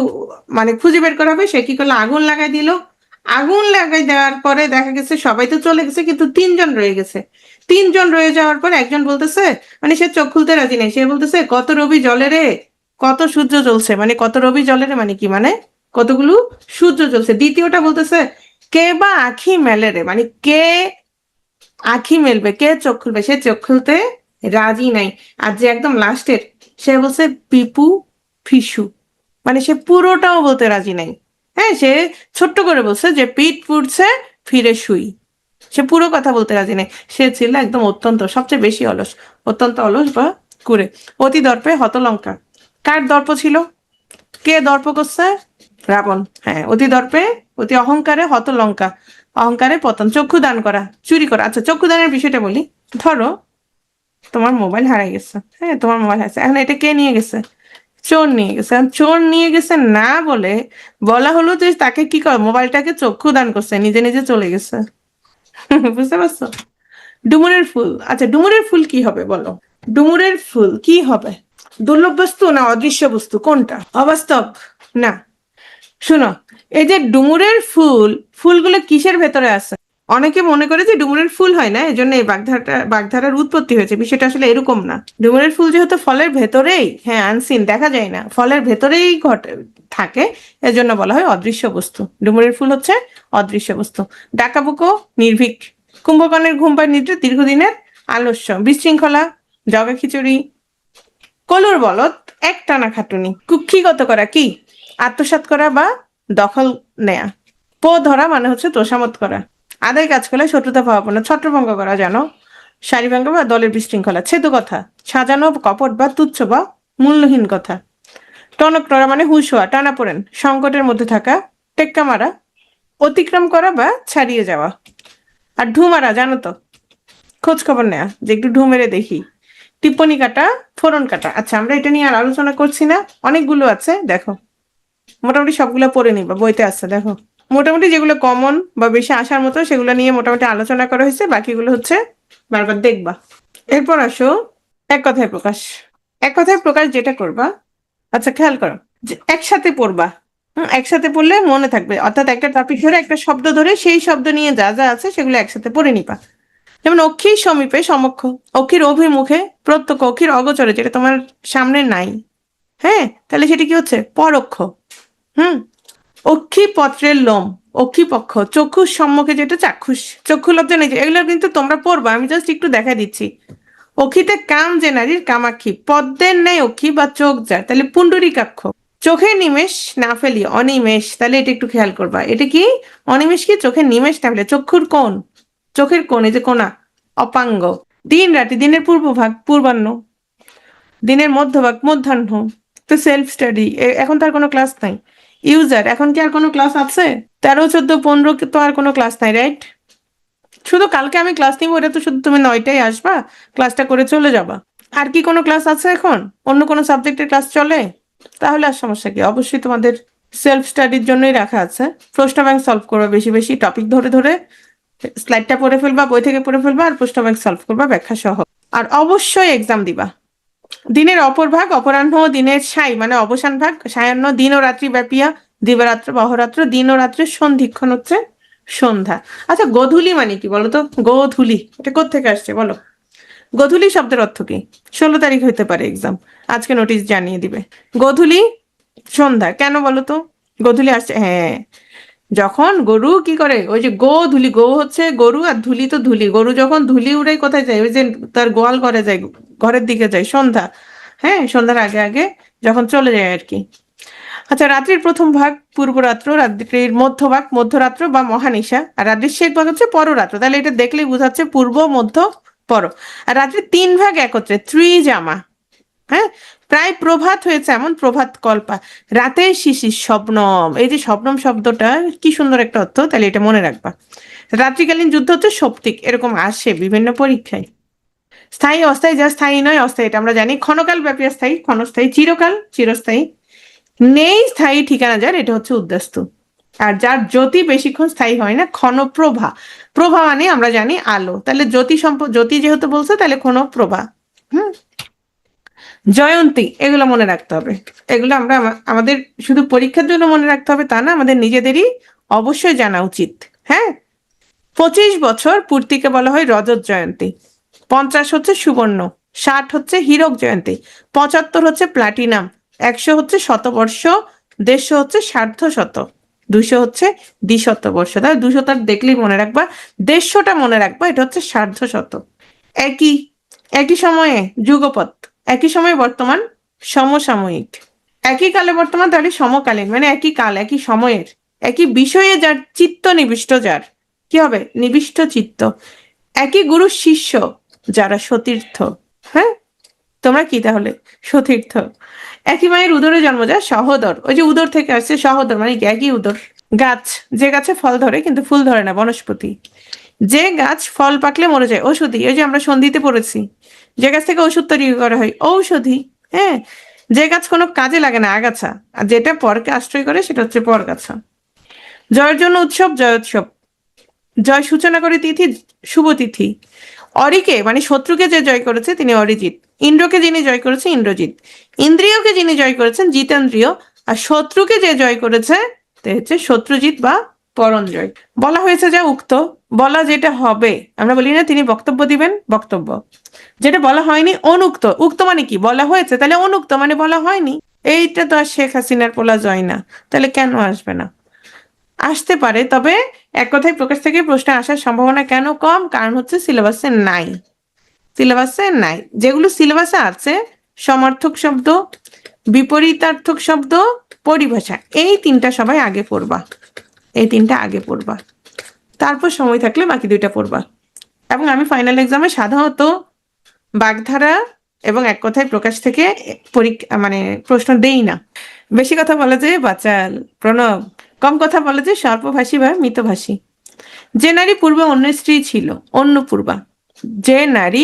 মানে খুঁজে বের করা হবে, সে কি করলো, আগুন লাগাই দিল। আগুন লাগাই দেওয়ার পরে দেখা গেছে সবাই তো চলে গেছে, কিন্তু 3 জন রয়ে গেছে। 3 জন রয়ে যাওয়ার পর একজন বলতেছে, মানে সে চোখ খুলতে রাজি নেই, সে বলতেছে কত রবি জলে রে, কত সূর্য জ্বলছে, মানে কত রবি জলে রে মানে কি, মানে কতগুলো সূর্য জ্বলছে। দ্বিতীয়টা বলতেছে কে বা আখি মেলে রে, মানে কে আখি মেলবে, কে চোখ খুলবে, সে চোখ খুলতে রাজি নাই। আর যে একদম লাস্টের, সে বলছে পিপু ফিসু, মানে সে পুরোটাও বলতে রাজি নাই। হ্যাঁ, সে ছোট্ট করে বলছে যে পিঠ পুড়ছে ফিরে শুই, সে পুরো কথা বলতে রাজি নেই। সে ছিল একদম অত্যন্ত সবচেয়ে বেশি অলস, অত্যন্ত অলস বা কুড়ে। অতি দর্পে হতলঙ্কা, কার দর্প ছিল, কে দর্প করছে? রাবণ। হ্যাঁ, অতি দর্পে, অতি অহংকারে হতলঙ্কা, অহংকারে পতন। চক্ষু দান করা, চুরি করা। আচ্ছা চক্ষু দানের বিষয়টা বলি। ধরো তোমার মোবাইল হারাই গেছে, হ্যাঁ তোমার মোবাইল হারাইছে, এখন এটা কে নিয়ে গেছে? চোর নিয়ে গেছে। এখন চোর নিয়ে গেছে না বলে বলা হলো যে তাকে কি কর, মোবাইলটাকে চক্ষু দান করছে, নিজে নিজে চলে গেছে। বুঝতে পারছো? ডুমুরের ফুল, আচ্ছা ডুমুরের ফুল কি হবে বলো? ডুমুরের ফুল কি হবে? দুর্লভ বস্তু না অদৃশ্য বস্তু, কোনটা? অবাস্তব না। শোনো, এই যে ডুমুরের ফুল, ফুলগুলো কিসের ভেতরে আছে? অনেকে মনে করে যে ডুমুরের ফুল হয় না, এই জন্য এই বাগধারার উৎপত্তি হয়েছে। বিষয়টা আসলে এরকম না। ডুমুরের ফুল যেহেতু ফলের ভেতরেই, হ্যাঁ আনসিন, দেখা যায় না, ফলের ভেতরেই ঘটে থাকে, এজন্য বলা হয় অদৃশ্য বস্তু। ডুমুরের ফুল হচ্ছে অদৃশ্য বস্তু। ডাকাবুকো, নির্ভীক। কুম্ভকর্ণের ঘুম পায় নিদ্রা, দীর্ঘদিনের আলস্য। বিশৃঙ্খলা, জগা খিচুড়ি। কলুর বলদ, একটানা খাটুনি। কুক্ষিগত করা কি? আত্মসাৎ করা বা দখল নেয়া। পো ধরা মানে হচ্ছে তোষামত করা। আদায় কাজ করলে শত্রুতা ভাবাপন্ন, ছত্রভঙ্গ করা, জানো, সারিভঙ্গ বা দলের বিশৃঙ্খলা। ছেদু কথা, সাজানো কপট বা তুচ্ছ বা মূল্যহীন কথা। টনক নড়া মানে হুঁশ হওয়া, টানাপোড়েন, সংকটের মধ্যে থাকা। টেক্কা মারা, অতিক্রম করা বা ছাড়িয়ে যাওয়া। আর ঢু মারা, জানো তো, খোঁজ খবর নেয়া, যে একটু ঢু মেরে দেখি। টিপ্পনি কাটা, ফোড়ন কাটা। আচ্ছা আমরা এটা নিয়ে আর আলোচনা করছি না, অনেকগুলো আছে, দেখো মোটামুটি সবগুলো পড়ে নিবা, বইতে আছে দেখো। মোটামুটি যেগুলো কমন বা বেশি আসার মতো সেগুলো নিয়ে মোটামুটি আলোচনা করা হয়েছে, বাকিগুলো হচ্ছে বারবার দেখবা। এরপর আসো এক কথায় প্রকাশ। এক কথায় প্রকাশ যেটা করবা, আচ্ছা খেয়াল করো, যে একসাথে পড়বা। একসাথে পড়লে মনে থাকবে, অর্থাৎ একটা টপিক ধরে একটা শব্দ ধরে সেই শব্দ নিয়ে যা যা আছে সেগুলো একসাথে পড়ে নিবা। যেমন অক্ষির সমীপে সমক্ষ, অক্ষির অভিমুখে প্রত্যক্ষ, অক্ষির অগোচরে যেটা তোমার সামনে নাই, হ্যাঁ তাহলে সেটা কি হচ্ছে, পরোক্ষ। হুম। অক্ষি পত্রের লোম, অক্ষিপক্ষ। চক্ষুর সম্মুখে যেটা চাক্ষুষ, চক্ষু লব্ধ নেই, এগুলো কিন্তু তোমরা পড়বা, আমি জাস্ট একটু দেখা দিচ্ছি। অক্ষিতে কাম যে নারীর, কামাক্ষী। পদ্মের ন্যায় অক্ষি বা চোখ যার, তাহলে পুণ্ডরীকাক্ষ। চোখের নিমেষ না ফেলি, অনিমেষ, তাহলে এটা একটু খেয়াল করবা, এটা কি অনিমেষ, কি চোখের নিমেষ না ফেলে, চক্ষুর কোণ, চোখের কোণ, এই যে কোণা, অপাঙ্গ। দিন রাতি, দিনের পূর্বভাগ পূর্বাহ্ন, দিনের মধ্যভাগ মধ্যাহ্ন। তো সেলফ স্টাডি, এখন তো আর কোনো ক্লাস নাই। ইউজার, এখন কি আর কোনো ক্লাস আছে? 13, 14, 15 তো আর কোনো ক্লাস নাই, রাইট? শুধু কালকে আমি ক্লাস নিবো, এটা তো শুধু তুমি 9টায় আসবা, ক্লাসটা করে চলে যাবা। আর কি কোনো ক্লাস আছে এখন? অন্য কোনো সাবজেক্টের ক্লাস চলে? তাহলে আর সমস্যা কি, অবশ্যই তোমাদের সেলফ স্টাডির জন্যই রাখা আছে। প্রশ্ন ব্যাংক সলভ করবা, বেশি বেশি টপিক ধরে ধরে স্লাইডটা পড়ে ফেলবা, বই থেকে পড়ে ফেলবা, আর প্রশ্ন ব্যাংক সলভ করবা ব্যাখ্যা সহ। আর অবশ্যই এক্সাম দিবা। দিনের অপর ভাগ অপরাহ্ন, দিনের সাই মানে অবসান ভাগ, সায়াহ্ন, দিন ও রাত্রি ব্যাপিয়া, দিবারাত্র বা অহরাত্র, দিন ও রাত্রের সন্ধিক্ষণ হচ্ছে সন্ধ্যা। আচ্ছা গোধূলি মানে কি বলো তো? গোধূলি এটা কোত্থেকে আসছে বলো? গোধূলি শব্দের অর্থ কি? 16 তারিখ হইতে পারে এক্সাম, আজকে নোটিশ জানিয়ে দিবে। গোধূলি সন্ধ্যা। কেন বলো তো? গোধূলি আসছে, হ্যাঁ। যখন গরু কি করে, ওই যে গো ধুলি, গো হচ্ছে গরু আর ধুলি তো ধুলি, গরু যখন ধুলি উড়ে কোথায় যায়, ওই যে তার গোয়াল ঘরে যায়, ঘরের দিকে যায় সন্ধ্যা। হ্যাঁ, সন্ধ্যার আগে আগে যখন চলে যায় আর কি। আচ্ছা, রাত্রির প্রথম ভাগ পূর্বরাত্র, রাত্রির মধ্যভাগ মধ্যরাত্র বা মহানিশা, আর রাত্রির শেষ ভাগ হচ্ছে পররাত্র। তাহলে এটা দেখলেই বোঝাচ্ছে পূর্ব, মধ্য, পর। আর রাত্রির তিন ভাগ একত্রে ত্রিজামা। হ্যাঁ, প্রায় প্রভাত হয়েছে এমন প্রভাত কল্পা, রাতের শিশির স্বপ্নম। এই যে স্বপ্নম শব্দটা কি সুন্দর একটা অর্থ, তাহলে এটা মনে রাখবা। রাত্রিকালীন যুদ্ধ হচ্ছে সৌপ্তিক, এরকম আসে বিভিন্ন পরীক্ষায়। স্থায়ী অস্থায়ী, যা স্থায়ী নয় অস্থায়ী এটা আমরা জানি। ক্ষণকাল ব্যাপী স্থায়ী, ক্ষণস্থায়ী। চিরকাল, চিরস্থায়ী। নেই স্থায়ী ঠিকানা যার, এটা হচ্ছে উদ্যাস্তু। আর যার জ্যোতি বেশিক্ষণ স্থায়ী হয় না, ক্ষণপ্রভা। প্রভা মানে আমরা জানি আলো, তাহলে জ্যোতি জ্যোতি যেহেতু বলছে তাহলে ক্ষণপ্রভা। হুম। জয়ন্তী, এগুলো মনে রাখতে হবে। এগুলো আমরা আমাদের শুধু পরীক্ষার জন্য মনে রাখতে হবে তা না, আমাদের নিজেদেরই অবশ্যই জানা উচিত। হ্যাঁ। 25 বছর পূর্তিকে বলা হয় রজত জয়ন্তী। 50 হচ্ছে সুবর্ণ। 60 হচ্ছে হীরক জয়ন্তী। 75 হচ্ছে প্লাটিনাম। 100 হচ্ছে শতবর্ষ। 150 হচ্ছে সার্ধ শত। 200 হচ্ছে দ্বিশতবর্ষ। তাহলে 200 তার দেখলেই মনে রাখবা। 150টা মনে রাখবা, এটা হচ্ছে সার্ধ শত। একই, একই সময়ে যুগপৎ। একই সময়ে বর্তমান, সমসাময়িক। একই কালে বর্তমান, তাহলে সমকালীন, মানে একই কাল, একই সময়ের। একই বিষয়ে যার চিত্ত নিবিষ্ট, যার কি হবে, নিবিষ্ট চিত্ত। একই গুরু শিষ্য, যারা সতীর্থ। হ্যাঁ, তোমরা কি তাহলে সতীর্থ। একই মায়ের উদরে জন্ম, যা সহোদর। ওই যে উদর থেকে আসছে সহোদর, মানে কি একই উদর। গাছ, যে গাছে ফল ধরে কিন্তু ফুল ধরে না, বনস্পতি। যে গাছ ফল পাকলে মরে যায়, ঔষধি। ওই যে আমরা সন্ধিতে পড়েছি, যে গাছ থেকে ওষুধ তৈরি করা হয়, ঔষধি। হ্যাঁ। যে গাছ কোনো কাজে লাগে না, আগাছা। আর যেটা পরকে আশ্রয় করে সেটা হচ্ছে পরগাছা। জয়ের জন্য উৎসব, জয়োৎসব। জয় সূচনা করে তিথি, শুভ তিথি। অরিকে মানে শত্রুকে যে জয় করেছে তিনি অরিজিৎ। ইন্দ্রকে যিনি জয় করেছে ইন্দ্রজিৎ। ইন্দ্রিয়কে যিনি জয় করেছেন জিতেন্দ্রিয়। আর শত্রুকে যে জয় করেছে তে হচ্ছে শত্রুজিৎ বা পরঞ্জয়। বলা হয়েছে যা উক্ত, বলা যেটা হবে। আমরা বলি না তিনি বক্তব্য দিবেন, বক্তব্য। যেটা বলা হয়নি অনুক্ত। উক্ত মানে কি, বলা হয়েছে, তাহলে অনুক্ত মানে বলা হয়নি। এইটা তো আর শেখ হাসিনার পোলা জয় না, তাহলে কেন আসবে না? আসতে পারে, তবে এক কথায় প্রকাশ থেকে প্রশ্ন আসার সম্ভাবনা কেন কম? কারণ হচ্ছে সিলেবাসে নাই। সিলেবাসে নাই। যেগুলো সিলেবাসে আছে, সমার্থক শব্দ, বিপরীতার্থক শব্দ, পরিভাষা, এই তিনটা সবাই আগে পড়বা। এই তিনটা আগে পড়বা, তারপর সময় থাকলে বাকি দুইটা পড়বা। এবং আমি ফাইনাল এক্সামে সাধারণত বাগধারা এবং এক কথায় প্রকাশ থেকে পরীক্ষা মানে প্রশ্ন দেই না। বেশি কথা বলে যে বাচাল, প্রণব। কম কথা বলে যে স্বল্পভাষী বা মিতভাষী। যে নারী পূর্বে অন্য স্ত্রী ছিল, অন্নপূর্বা। যে নারী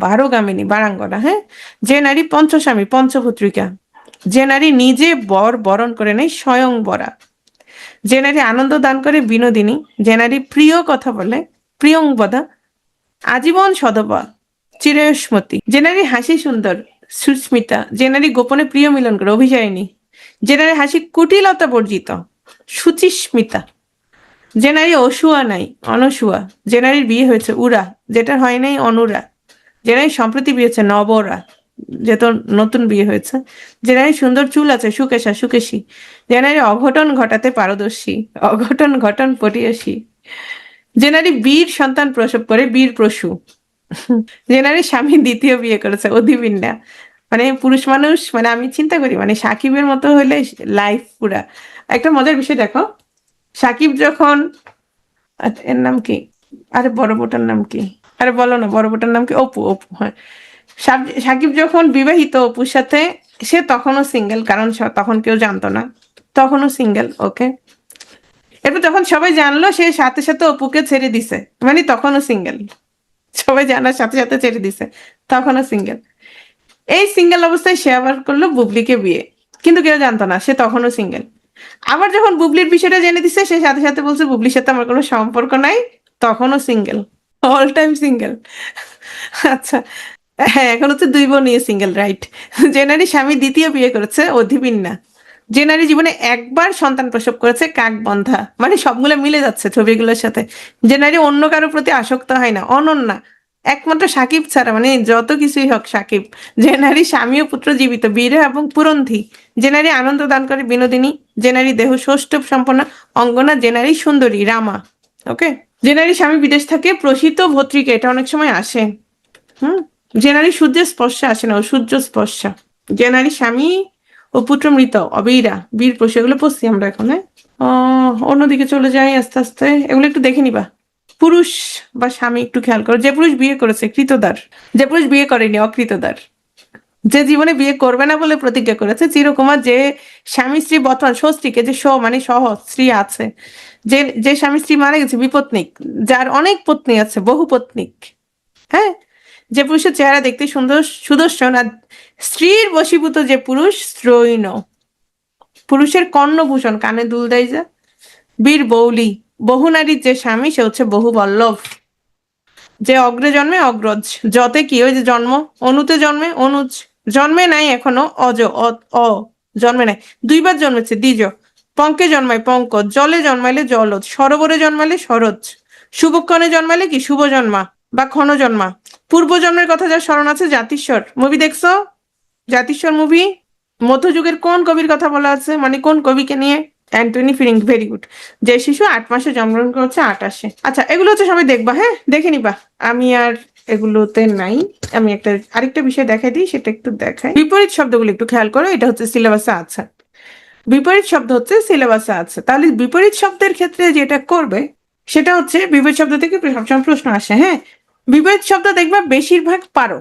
বারোগামিনী, বারাঙ্গনা। হ্যাঁ। যে নারী পঞ্চস্বামী, পঞ্চভূত্রিকা। যে নারী নিজে বর বরণ করে নেয়, স্বয়ংবরা। যে নারী আনন্দ দান করে, বিনোদিনী। যে নারী প্রিয় কথা বলে, প্রিয়ংবদা। আজীবন সধবা, চিরস্মতি। যে নারী হাসি সুন্দর, সুস্মিতা। যে নারী গোপনে প্রিয় মিলন করে, অভিসারিণী। যে নারী হাসি কুটিলতা বর্জিত, সুচিস্মিতা। যে নারী অসুয়া নাই, অনসুয়া। যে নারীর বিয়ে হয়েছে, উরা। যেটার হয় নাই, অনুরা। যে নারী সম্প্রতি বিয়ে হয়েছে, নবরা। যেহেতু নতুন বিয়ে হয়েছে। যে নারী সুন্দর চুল আছে, সুকেশা, সুকেশী। যে নারী অঘটন ঘটাতে পারদর্শী, অঘটন ঘটন পটিয়সী। যে নারী বীর সন্তান প্রসব করে, বীর প্রসূ। যে নারী স্বামী দ্বিতীয় বিয়ে করেছে, অধিবিন্যা। মানে পুরুষ মানুষ, মানে আমি চিন্তা করি মানে সাকিবের মতো হলে লাইফ পুরা। একটা মজার বিষয় দেখো, সাকিব যখন, আচ্ছা এর নাম কি, আরে বড় বোটার নাম কি, আরে বলো না, বড় বোটার নাম কি, অপু, অপু, হ্যাঁ। সাকিব যখন বিবাহিত অপুর সাথে, সে তখনও সিঙ্গেল, কারণ তখন কেউ জানতো না, তখনও সিঙ্গেল। ওকে। এরপর যখন সবাই জানলো, সে সাথে সাথে অপুকে ছেড়ে দিছে, মানে তখনও সিঙ্গেল। সবাই জানার সাথে সাথে ছেড়ে দিছে, তখনও সিঙ্গেল। এই সিঙ্গেল অবস্থায় সে আবার করলো বুবলিকে বিয়ে, কিন্তু কেউ জানতো না, সে তখনও সিঙ্গেল। আবার যখন বুবলির বিষয়টা জেনে দিছে, সে সাথে সাথে বলছে বুবলির সাথে আমার কোনো সম্পর্ক নাই, তখনও সিঙ্গেল, অল টাইম সিঙ্গেল। আচ্ছা, হ্যাঁ, এখন হচ্ছে দুই বোন নিয়ে সিঙ্গেল, রাইট। যে নারী স্বামী দ্বিতীয় বিয়ে করেছে, অধিবিন্যা। যে নারী জীবনে একবার সন্তান প্রসব করেছে, কাকবন্ধা। মানে সবগুলো মিলে যাচ্ছে ছবিগুলোর সাথে। যে নারী অন্য কারোর প্রতি আসক্ত হয় না, অনন্যা। একমাত্র সাকিব ছাড়া, মানে যত কিছুই হোক সাকিব, যে নারী স্বামী ও পুত্র জীবিত, বীর এবং পুরন্ধি, যে নারী আনন্দ দান করে বিনোদিনী, যে নারী দেহ সৌষ্ঠব সম্পন্ন অঙ্গনা, যে নারী সুন্দরী রামা। ওকে, যে নারী স্বামী বিদেশ থাকে প্রসিত ভত্রিকা, এটা অনেক সময় আসে। হুম, যে নারী সূর্যের স্পর্শে আসে না, ও সূর্য স্পর্শা। যে নারী স্বামী ও পুত্র মৃত অবীরা, বীর পশু, এগুলো পড়ছি আমরা এখন। হ্যাঁ, অন্যদিকে চলে যাই আস্তে আস্তে, এগুলো একটু দেখে নিবা। পুরুষ বা স্বামী একটু খেয়াল করো। যে পুরুষ বিয়ে করেছে কৃতদার, যে পুরুষ বিয়ে করেনি অকৃতদার, যে জীবনে বিয়ে করবে না বলে প্রতিজ্ঞা করেছে চিরকুমার, যে স্বামী স্ত্রী বর্তমান ষষ্ঠীকে, যে মানে সহ স্ত্রী আছে, যে যে স্বামী স্ত্রী মারা গেছে বিপত্নিক, যার অনেক পত্নী আছে বহু পত্নিক। হ্যাঁ, যে পুরুষের চেহারা দেখতে সুন্দর সুদর্শন, আর স্ত্রীর বশীভূত যে পুরুষ স্ত্রৈণ, পুরুষের কর্ণভূষণ, কানে দুল দেয় যে বীর বৌলি, বহু নারীর যে স্বামী সে হচ্ছে বহু বল্লভ, যে অগ্রে জন্মে অগ্রজ, যতে কি ওই যে জন্ম, অনুতে জন্মে অনুজ, জন্মে নাই এখনো অজ, অ জন্মে নাই, দুইবার জন্মেছে দ্বিজ, পঙ্কে জন্মায় পঙ্কজ, জলে জন্মাইলে জলজ, সরোবরে জন্মাইলে সরোজ, শুভক্ষণে জন্মাইলে কি শুভ জন্মা বা ক্ষণ জন্মা। পূর্ব জন্মের কথা যার স্মরণ আছে জাতিস্বর, মুভি দেখছো? জাতিস্বর মুভি মধ্যযুগের কোন কবির কথা বলা আছে, মানে কোন কবিকে নিয়ে? অ্যান্টনি ফিরিং, ভেরি গুড। যে শিশু 8 মাসে জন্মগ্রহণ করছে 28-এ। আচ্ছা, এগুলো হচ্ছে সবাই দেখবা, হ্যাঁ দেখে নিবা। আমি আর এগুলোতে নাই। আমি আরেকটা বিষয় দেখাই দিই, সেটা একটু দেখাই। বিপরীত শব্দগুলো একটু খেয়াল করো, এটা হচ্ছে সিলেবাসে আছে। বিপরীত শব্দ হচ্ছে সিলেবাসে আছে। তাহলে বিপরীত শব্দের ক্ষেত্রে যেটা করবে সেটা হচ্ছে, বিপরীত শব্দ থেকে সবসময় প্রশ্ন আসে। হ্যাঁ, বিপরীত শব্দ দেখবা বেশিরভাগ পারো,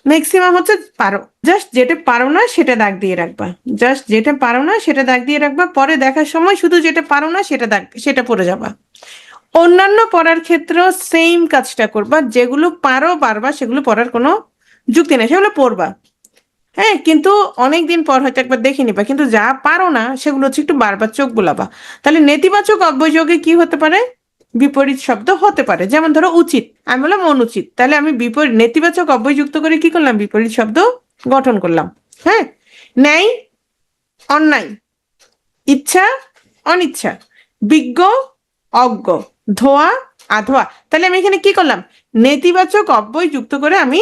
ম্যাক্সিমাম হচ্ছে পারো। জাস্ট যেটা পারো না সেটা দাগ দিয়ে রাখবা, জাস্ট যেটা পারো না সেটা দাগ দিয়ে রাখবা, পরে দেখার সময় শুধু যেটা পারো না সেটা পড়ে যাবা। অন্যান্য পড়ার ক্ষেত্রেও সেম কাজটা করবা, যেগুলো পারো পারবা, সেগুলো পড়ার কোনো যুক্তি নেই, সেগুলো পড়বা। হ্যাঁ, কিন্তু অনেকদিন পর হয়তো একবার দেখে নিবা। কিন্তু যা পারো না সেগুলো হচ্ছে একটু বারবার চোখ বুলাবা। তাহলে নেতিবাচক অব্যয়যোগে কি হতে পারে? বিপরীত শব্দ হতে পারে। যেমন ধরো উচিত, আমি বললাম অনুচিত, তাহলে আমি বিপরীত নেতিবাচক অব্যয় যুক্ত করে কি করলাম? বিপরীত শব্দ গঠন করলাম। হ্যাঁ, ন্যায় অন্যায়, ইচ্ছা অনিচ্ছা, বিজ্ঞ অজ্ঞ, ধোয়া আধোয়া। তাহলে আমি এখানে কি করলাম? নেতিবাচক অব্যয় যুক্ত করে আমি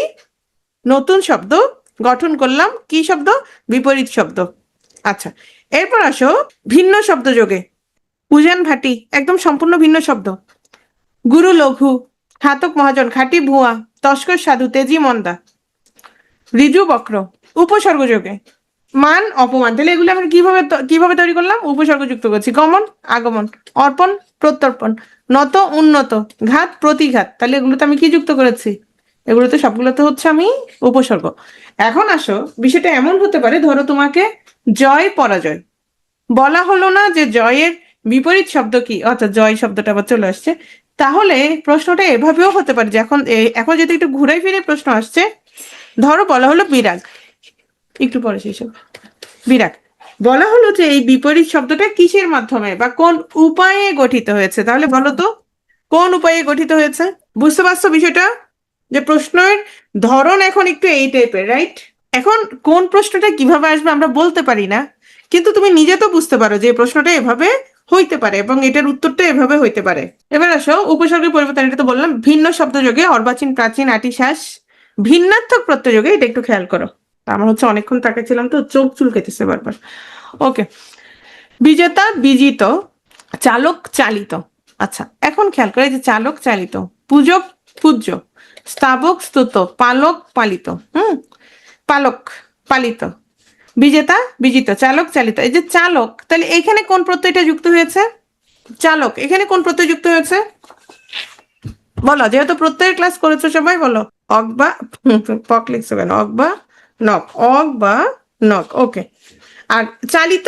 নতুন শব্দ গঠন করলাম। কি শব্দ? বিপরীত শব্দ। আচ্ছা, এরপর আসো ভিন্ন শব্দ যোগে। উজান ভাটি একদম সম্পূর্ণ ভিন্ন শব্দ। গুরু লঘু, ঘাতক মহাজন, খাঁটি ভুয়া, তস্কর সাধু, তেজি মন্দা, ঋজু বক্র। উপসর্গ যোগে মান অপমান। তাহলে এগুলো আমরা কিভাবে তৈরি করলাম? উপসর্গ যুক্ত করছি। গমন আগমন, অর্পণ প্রত্যর্পণ, নত উন্নত, ঘাত প্রতিঘাত। তাহলে এগুলোতে আমি কি যুক্ত করেছি? এগুলোতে সবগুলোতে হচ্ছে আমি উপসর্গ। এখন আসো, বিষয়টা এমন হতে পারে, ধরো তোমাকে জয় পরাজয় বলা হলো না যে জয়ের বিপরীত শব্দ কি, অর্থাৎ জয় শব্দটা আবার চলে আসছে। তাহলে প্রশ্নটা এভাবেও হতে পারে যে এখন যদি একটু ঘুরে ফিরে প্রশ্ন আসছে, ধরো বলা হলো বিরাগ, একটু পরে সেই সব বিরাগ বলা হলো যে এই বিপরীত শব্দটা কিসের মাধ্যমে বা কোন উপায়ে গঠিত হয়েছে। তাহলে বলো তো কোন উপায়ে গঠিত হয়েছে? বুঝতে পারছো বিষয়টা? যে প্রশ্নের ধরন এখন একটু এই টাইপের, রাইট? এখন কোন প্রশ্নটা কিভাবে আসবে আমরা বলতে পারি না, কিন্তু তুমি নিজে তো বুঝতে পারো যে প্রশ্নটা এভাবে হইতে পারে এবং এটার উত্তরটা এভাবে হইতে পারে। এবার আসো উপসর্গের পরিবর্তন, এটা তো বললাম। ভিন্ন শব্দ যোগে অর্বাচীন প্রাচীন আটিশ্বাস, ভিন্নাত্মক প্রত্যয় যোগে, এটা একটু খেয়াল করো। আমার হচ্ছে অনেকক্ষণ তাকাচ্ছিলাম তো চোখ চুলকাইতেছে বারবার। ওকে, বিজেতা বিজিত, চালক চালিত। আচ্ছা, এখন খেয়াল করে যে চালক চালিত, পূজক পূজ্য, স্তাবক স্তুত, পালক পালিত। পালক পালিত, বিজেতা বিজিত, চালক চালিত। এই যে চালক, তাহলে এখানে কোন প্রত্যয়টা যুক্ত হয়েছে? চালক, এখানে কোন প্রত্যয় যুক্ত হয়েছে বলো? যেহেতু প্রত্যয়ের ক্লাস করেছো সবাই, বলো। অক বা পক লিখছো কেন? অক বা নক, অক বা নক। ওকে, আর চালিত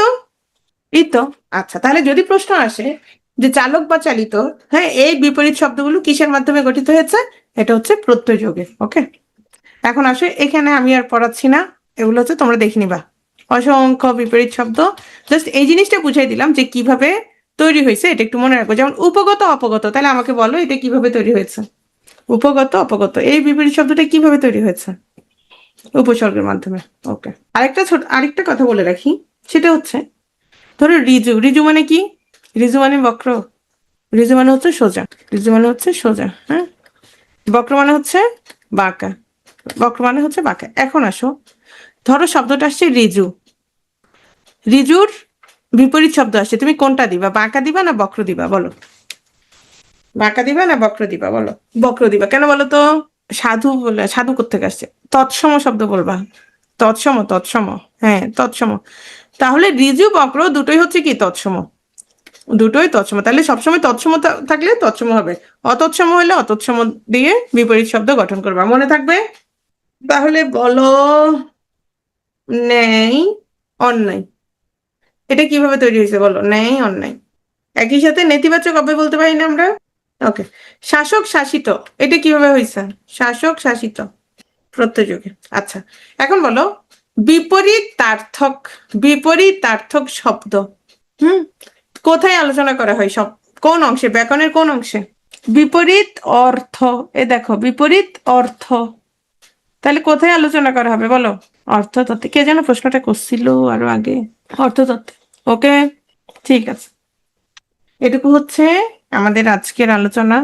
ইত। আচ্ছা, তাহলে যদি প্রশ্ন আসে যে চালক বা চালিত, হ্যাঁ, এই বিপরীত শব্দগুলো কিসের মাধ্যমে গঠিত হয়েছে? এটা হচ্ছে প্রত্যয় যোগে। ওকে, এখন আসে, এখানে আমি আর পড়াচ্ছি না, এগুলো হচ্ছে তোমরা দেখে নিবা। অসংখ্য বিপরীত শব্দ, জাস্ট এই জিনিসটা বুঝাই দিলাম যে কিভাবে তৈরি হয়েছে, এটা একটু মনে রাখবো। যেমন উপগত অপগত, তাহলে আমাকে বলো এটা কিভাবে তৈরি হয়েছে? উপগত অপগত, এই বিপরীত শব্দটা কিভাবে তৈরি হয়েছে? উপসর্গের মাধ্যমে। ওকে, আরেকটা কথা বলে রাখি, সেটা হচ্ছে ধরো ঋজু। ঋজু মানে কি? ঋজু মানে বক্র, ঋজু মানে হচ্ছে সোজা, ঋজু মানে হচ্ছে সোজা। হ্যাঁ, বক্র মানে হচ্ছে বাঁকা, বক্র মানে হচ্ছে বাঁকা। এখন আসো, ধরো শব্দটা আসছে ঋজু, ঋজুর বিপরীত শব্দ আসছে, তুমি কোনটা দিবা? বাঁকা দিবা না বক্র দিবা বলো? বাঁকা দিবা না বক্র দিবা বলো? বক্র দিবা, কেন বলো তো? সাধু বলে, সাধু কোত্থেকে আসছে? তৎসম শব্দ বলবা। তৎসম, তৎসম, হ্যাঁ তৎসম। তাহলে ঋজু বক্র দুটোই হচ্ছে কি তৎসম, দুটোই তৎসম। তাহলে সবসময় তৎসম থাকলে তৎসম হবে, অতৎসম হলে অতৎসম দিয়ে বিপরীত শব্দ গঠন করবা, মনে থাকবে? তাহলে বলো, ন্যায় অন্যায়, এটা কিভাবে তৈরি হয়েছে বলো? ন্যায় অন্যায় একই সাথে নেতিবাচক অব্যয় বলতে পারি না আমরা? ওকে। শাসক শাসিত, এটা কিভাবে হয়েছে? শাসক শাসিত, প্রত্যয়যোগে। আচ্ছা, এখন বলো বিপরীতার্থক, বিপরীতার্থক শব্দ, হুম, কোথায় আলোচনা করা হয়? সব কোন অংশে, ব্যাকরণের কোন অংশে? বিপরীত অর্থ, এ দেখো বিপরীত অর্থ, তাহলে কোথায় আলোচনা করা হবে বলো? অর্থতত্ত্বে। কে যেন প্রশ্নটা করছিল আরো আগে? অর্থতত্ত্বে। ওকে, ঠিক আছে। এটুকু হচ্ছে আমাদের আজকের আলোচনা।